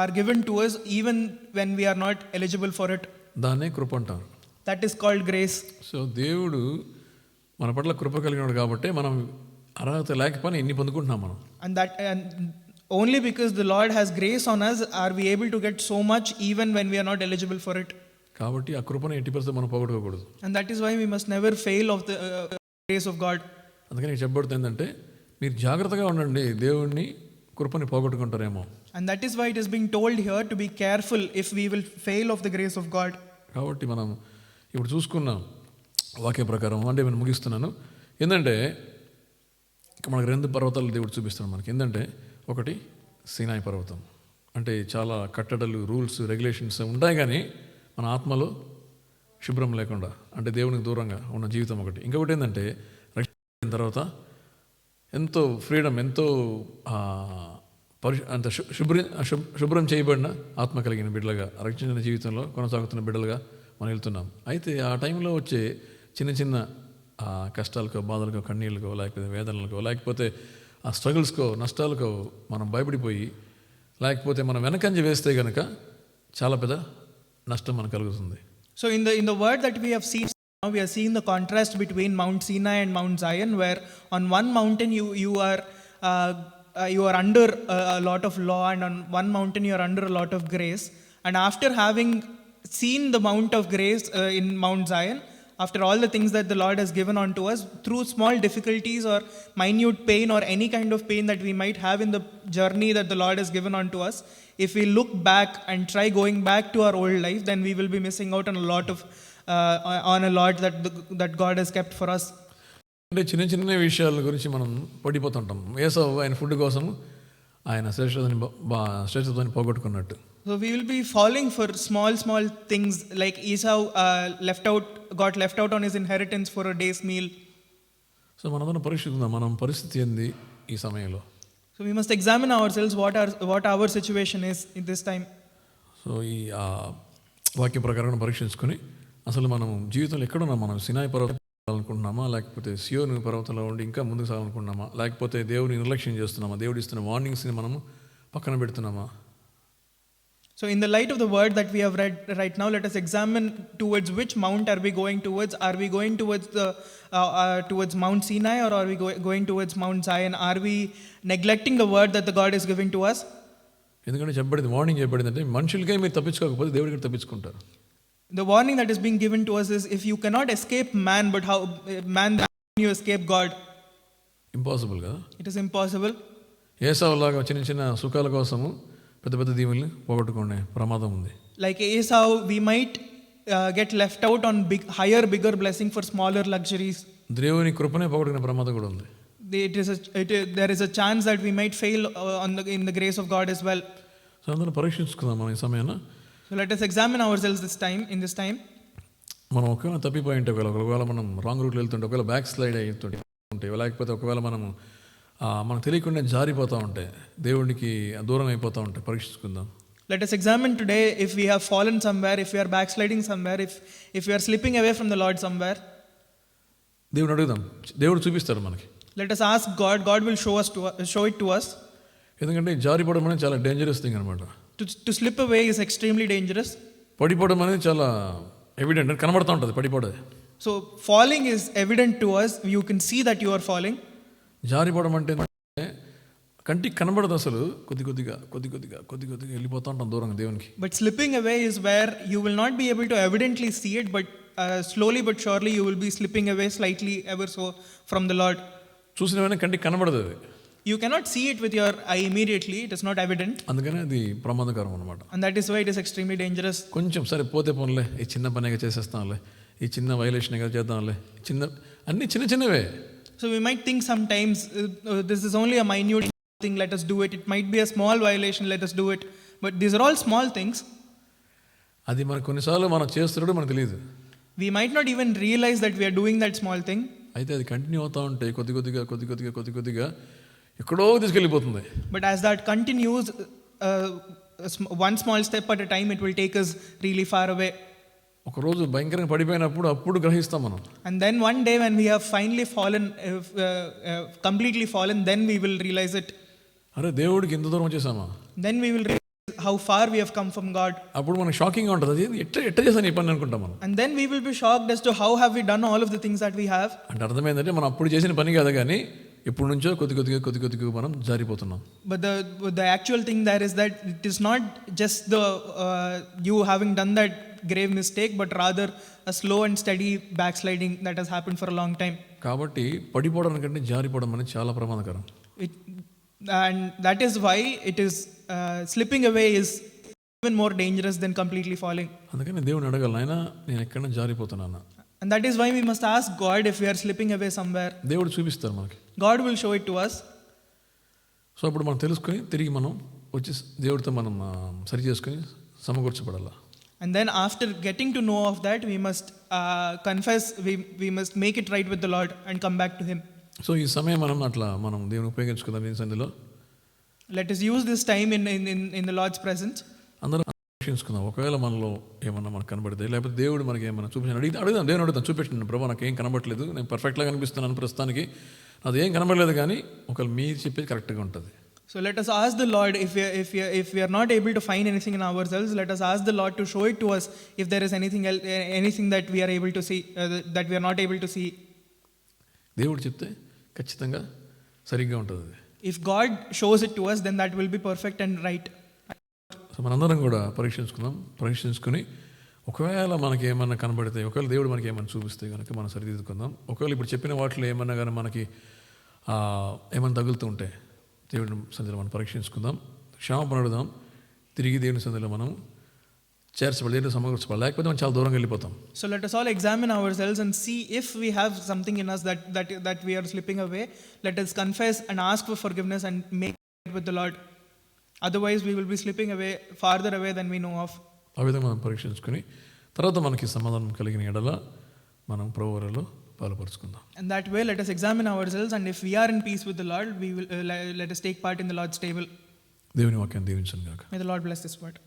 S2: are given to us even when we are not eligible for it.
S1: దాన్నే కృప అంటారు.
S2: That is called grace.
S1: So దేవుడు మన పట్ల కృప కలిగినాడు కాబట్టి మనం అర్హత లేకపోయినా ఇన్ని పొందుకుంటున్నాం మనం.
S2: And only because the Lord has grace on us are we able to get so much even when we are not eligible for it.
S1: కాబట్టి ఆ కృపను 80% మనం పోగొట్టుకోకూడదు.
S2: And that is why we must never fail of the grace of God.
S1: అందుకని చెప్పబడుతుంది ఏంటంటే మీరు జాగ్రత్తగా ఉండండి, దేవుణ్ణి కృపని పోగొట్టుకుంటారేమో.
S2: And that is why it is being told here to be careful if we will fail of the grace of God.
S1: కాబట్టి మనం ఇప్పుడు చూసుకున్నాం వాక్య ప్రకారం. అంటే నేను ముగిస్తున్నాను. ఏంటంటే మనకు 2 పర్వతాలు దేవుడు చూపిస్తున్నాడు మనకి. ఏంటంటే ఒకటి సీనాయి పర్వతం, అంటే చాలా కట్టడలు, రూల్స్, రెగ్యులేషన్స్ ఉంటాయి కానీ మన ఆత్మలో శుభ్రం లేకుండా, అంటే దేవునికి దూరంగా ఉన్న జీవితం ఒకటి. ఇంకొకటి ఏంటంటే రక్షణ తర్వాత ఎంతో ఫ్రీడమ్, ఎంతో అంత శుభ్రం చేయబడిన ఆత్మ కలిగిన బిడ్డలుగా, రక్షణ జీవితంలో కొనసాగుతున్న బిడ్డలుగా మనం వెళ్తున్నాం. అయితే ఆ టైంలో వచ్చే చిన్న చిన్న కష్టాలకో, బాధలకో, కన్నీళ్ళకో, లేకపోతే వేదనలకో, లేకపోతే ఆ స్ట్రగుల్స్కో, నష్టాలకో మనం భయపడిపోయి, లేకపోతే మనం వెనకంజ వేస్తే కనుక చాలా పెద్ద నష్టం మనకు కలుగుతుంది.
S2: So in the word that we have seen now, we are seeing the contrast between Mount Sinai and Mount Zion, where on one mountain you are under a lot of law, and on one mountain you are under a lot of grace. And after having seen the mount of grace in Mount Zion, after all the things that the Lord has given unto us, through small difficulties or minute pain or any kind of pain that we might have in the journey that the Lord has given unto us, if we look back and try going back to our old life, then we will be missing out on a lot that God has kept for us.
S1: అంటే చిన్న చిన్న విషయాల గురించి మనం పడిపోతుంటాం. ఏసావు ఆయన food కోసం ఆయన శ్రేష్టతని పోగొట్టుకున్నట్టు.
S2: So we will be falling for small things like Esau got left out on his inheritance for a day's meal.
S1: So మనందరం పరీక్షిద్దాం మనం పరిస్థితి ఏంది ఈ సమయంలో.
S2: So we must examine ourselves what our situation is in this time.
S1: So ఈ వాక్య ప్రకారం పరీక్షించుకొని అసలు మనం జీవితంలో ఎక్కడున్నాం, మనం సినాయి పర్వతం అనుకుంటున్నామా, లేకపోతే సియోను పర్వతంలో ఉండి ఇంకా ముందుకు సాగాలనుకుంటున్నామా, లేకపోతే దేవుని నిర్లక్ష్యం చేస్తున్నామా, దేవుడు ఇస్తున్న వార్నింగ్స్ని మనము పక్కన పెడుతున్నామా.
S2: So in the light of the word that we have read right now, let us examine towards which mount are we going towards. Are we going towards Mount Sinai, or are we going towards Mount Zion? Are we neglecting the word that the God is giving to us?
S1: ఎందుకంటే చెప్పబడింది, warning చెప్పబడింది అంటే మనుషులకే మీరు తప్పించుకోకపోతే దేవుడికి తప్పించుకుంటారు.
S2: The warning that is being given to us is, if you cannot escape man, but how man can you escape God?
S1: Impossible కదా.
S2: It is impossible.
S1: ఏసావులాగా చిన్న చిన్న సుఖాల కోసము పెద్ద పెద్ద దీవుల్ని పోగొట్టుకునే ప్రమాదం ఉంది.
S2: Like Esau, we might get left out on bigger blessing for smaller luxuries.
S1: దేవుని కృపనే పోగొట్టుకునే ప్రమాదం కూడా ఉంది.
S2: There is a chance that we might fail in the grace of God as well.
S1: So అందరూ పరీక్షించుకుందాం మనం ఈ సమయాన.
S2: So let us examine ourselves in this time.
S1: మనం ఒకవేళ తప్పిపోయి ఉంటే, ఒకవేళ మనం రాంగ్ రూట్లో వెళ్తుంటే, ఒకవేళ బ్యాక్ స్లైడ్ అవుతుంటే, లేకపోతే ఒకవేళ మనము మనకు తెలియకుండా జారిపోతూ ఉంటే, దేవుడికి దూరం అయిపోతూ ఉంటే పరీక్షించుకుందాం.
S2: Let us examine today if we have fallen somewhere, if we are backsliding somewhere, if we are slipping away from the Lord somewhere.
S1: దేవుడు అడుగుదాం, దేవుడు చూపిస్తాడు మనకి.
S2: Let us ask God. God will show it to us.
S1: ఎందుకంటే జారిపోవడం అనేది చాలా dangerous thing అనమాట.
S2: To slip away is extremely dangerous.
S1: పడిపోవడం అనేది చాలా ఎవిడెంట్, కనబడుతూ ఉంటుంది పడిపోవడం.
S2: So falling is evident to us. You can see that you are falling.
S1: జారిపోవడం అంటే కంటికి కనబడదు, అసలు కొద్ది కొద్దిగా వెళ్ళిపోతూ ఉంటాం దూరంగా దేవునికి.
S2: But slipping away is where you will not be able to evidently see it, but slowly but surely you will be slipping away slightly ever so from the Lord.
S1: చూసిన వెంటనే కంటికి కనబడదు అది.
S2: You cannot see it with your eye immediately. It is not evident.
S1: అందుకనే అది ప్రమాదకరం అనమాట.
S2: And that is why it is extremely dangerous.
S1: కొంచెం సరే పోతే పోన్లే, ఈ చిన్న పనిగా చేసేస్తాంలే, ఈ చిన్న వైలేషన్గా చేద్దాంలే, అన్ని చిన్నవే.
S2: So we might think sometimes this is only a minute thing, let us do it. It might be a small violation, let us do it. But these are all small things.
S1: అది మనకు కొన్నిసార్లు మనం చేస్తున్నాడో మనకు తెలియదు.
S2: We might not even realize that we are doing that small thing.
S1: అయితే అది continue అవుతూ ఉంటే కొద్దిగా ఎక్కడో తీసుకెళ్ళిపోతుంది.
S2: But as that continues, one small step at a time, it will take us really far away.
S1: ఒకరోజు భయంకరంగా పడిపోయినప్పుడు అప్పుడు గ్రహిస్తాం మనం.
S2: And then one day when we have finally fallen, completely fallen, then we will realize it.
S1: అరే దేవుడికి ఇంత దూరం వచ్చేసామా.
S2: Then we will realize how far we have come from God.
S1: అప్పుడు మనకు షాకింగ్గా ఉంటుంది, అది ఎట్ట చేశాను ఈ పని అనుకుంటాం మనం.
S2: And then we will be shocked as to how have we done all of the things that we have.
S1: అంటే అర్థమైందంటే మనం అప్పుడు చేసిన పని కాదు, కానీ ఎప్పుడు నుంచో కొద్దిగా మనం జారిపోతున్నాం.
S2: But the actual thing there is that it is not just the you having done that grave mistake, but rather a slow and steady backsliding that has happened for a long time.
S1: కాబట్టి పడిపోవడం కంటే జారిపోవడం అనేది చాలా ప్రమాదకరం.
S2: And that is why it is slipping away is even more dangerous than completely falling.
S1: అందుకని దేవుని అడగాలి, నాయనా నేను ఎక్కడ జారిపోతున్నానా.
S2: And that is why we must ask God if we are slipping away somewhere.
S1: దేవుడు చూపిస్తారు మనకి.
S2: God will show it to us.
S1: So అప్పుడు మనం తెలుసుకొని తిరిగి మనం వచ్చి దేవుడితో మనం సరి చేసుకొని సమకూర్చబడాలి.
S2: And then after getting to know of that, we must confess, we must make it right with the Lord and come back to Him.
S1: So ఈ సమయం మనం దేవుని ఉపయోగించుకుందాం ఈ సంధిలో.
S2: Let us use this time in the Lord's presence.
S1: అందరం పరీక్షించుకుందాం. ఒకవేళ మనలో ఏమన్నా మనకు కనబడితే, లేకపోతే దేవుడు మనకి ఏమన్నా చూపించాను అడుగుదాం, దేవుని అడుగుదాం, చూపించండి ప్రభా నాకు ఏం కనబడట్లేదు, నేను పర్ఫెక్ట్గా కనిపిస్తున్నాను ప్రస్తుతానికి, అది ఏం కనబడలేదు, కానీ ఒకవేళ మీరు చెప్పేది కరెక్ట్గా ఉంటుంది.
S2: So let us ask the Lord, if we are not able to find anything in ourselves, let us ask the Lord to show it to us if there is anything that we are able to see, that we are not able to see.
S1: దేవుడు చెప్తే ఖచ్చితంగా సరిగ్గా ఉంటుంది.
S2: If God shows it to us, then that will be perfect and right.
S1: So మనందరం కూడా పరీక్షించుకుని ఒకవేళ మనకి ఏమన్నా కనబడితే, ఒకవేళ దేవుడు మనకి ఏమన్నా చూపిస్తే కనుక మనం సరిదిద్దుకుందాం. ఒకవేళ ఇప్పుడు చెప్పిన వాటిలో ఏమన్నా కానీ మనకి ఏమన్నా తగులుతూ ఉంటే దేవుడి సంధిలో మనం పరీక్షించుకుందాం, క్షమాపణ అడుగుదాం, తిరిగి దేవుని సంధిలో మనం చేర్చబడి దేవుని సమకూర్చబడాలి, లేకపోతే మనం చాలా దూరంగా వెళ్ళిపోతాం.
S2: So let us all examine ourselves and see if we have something in us that we are slipping away. Let us confess and ask for forgiveness and make it with the Lord. Otherwise, we will be slipping away, farther away than we know of.
S1: ఆ విధంగా మనం పరీక్షించుకొని తర్వాత మనకి సమాధానం కలిగిన ఎడల మనం ప్రభువులో పాలుపరుచుకుందాం.
S2: And that way, let us examine ourselves, and if we are in peace with the Lord, we will let us take part in the Lord's table.
S1: దేవుని వాక్యాన్ని దీవించను గాక.
S2: May the Lord bless this word.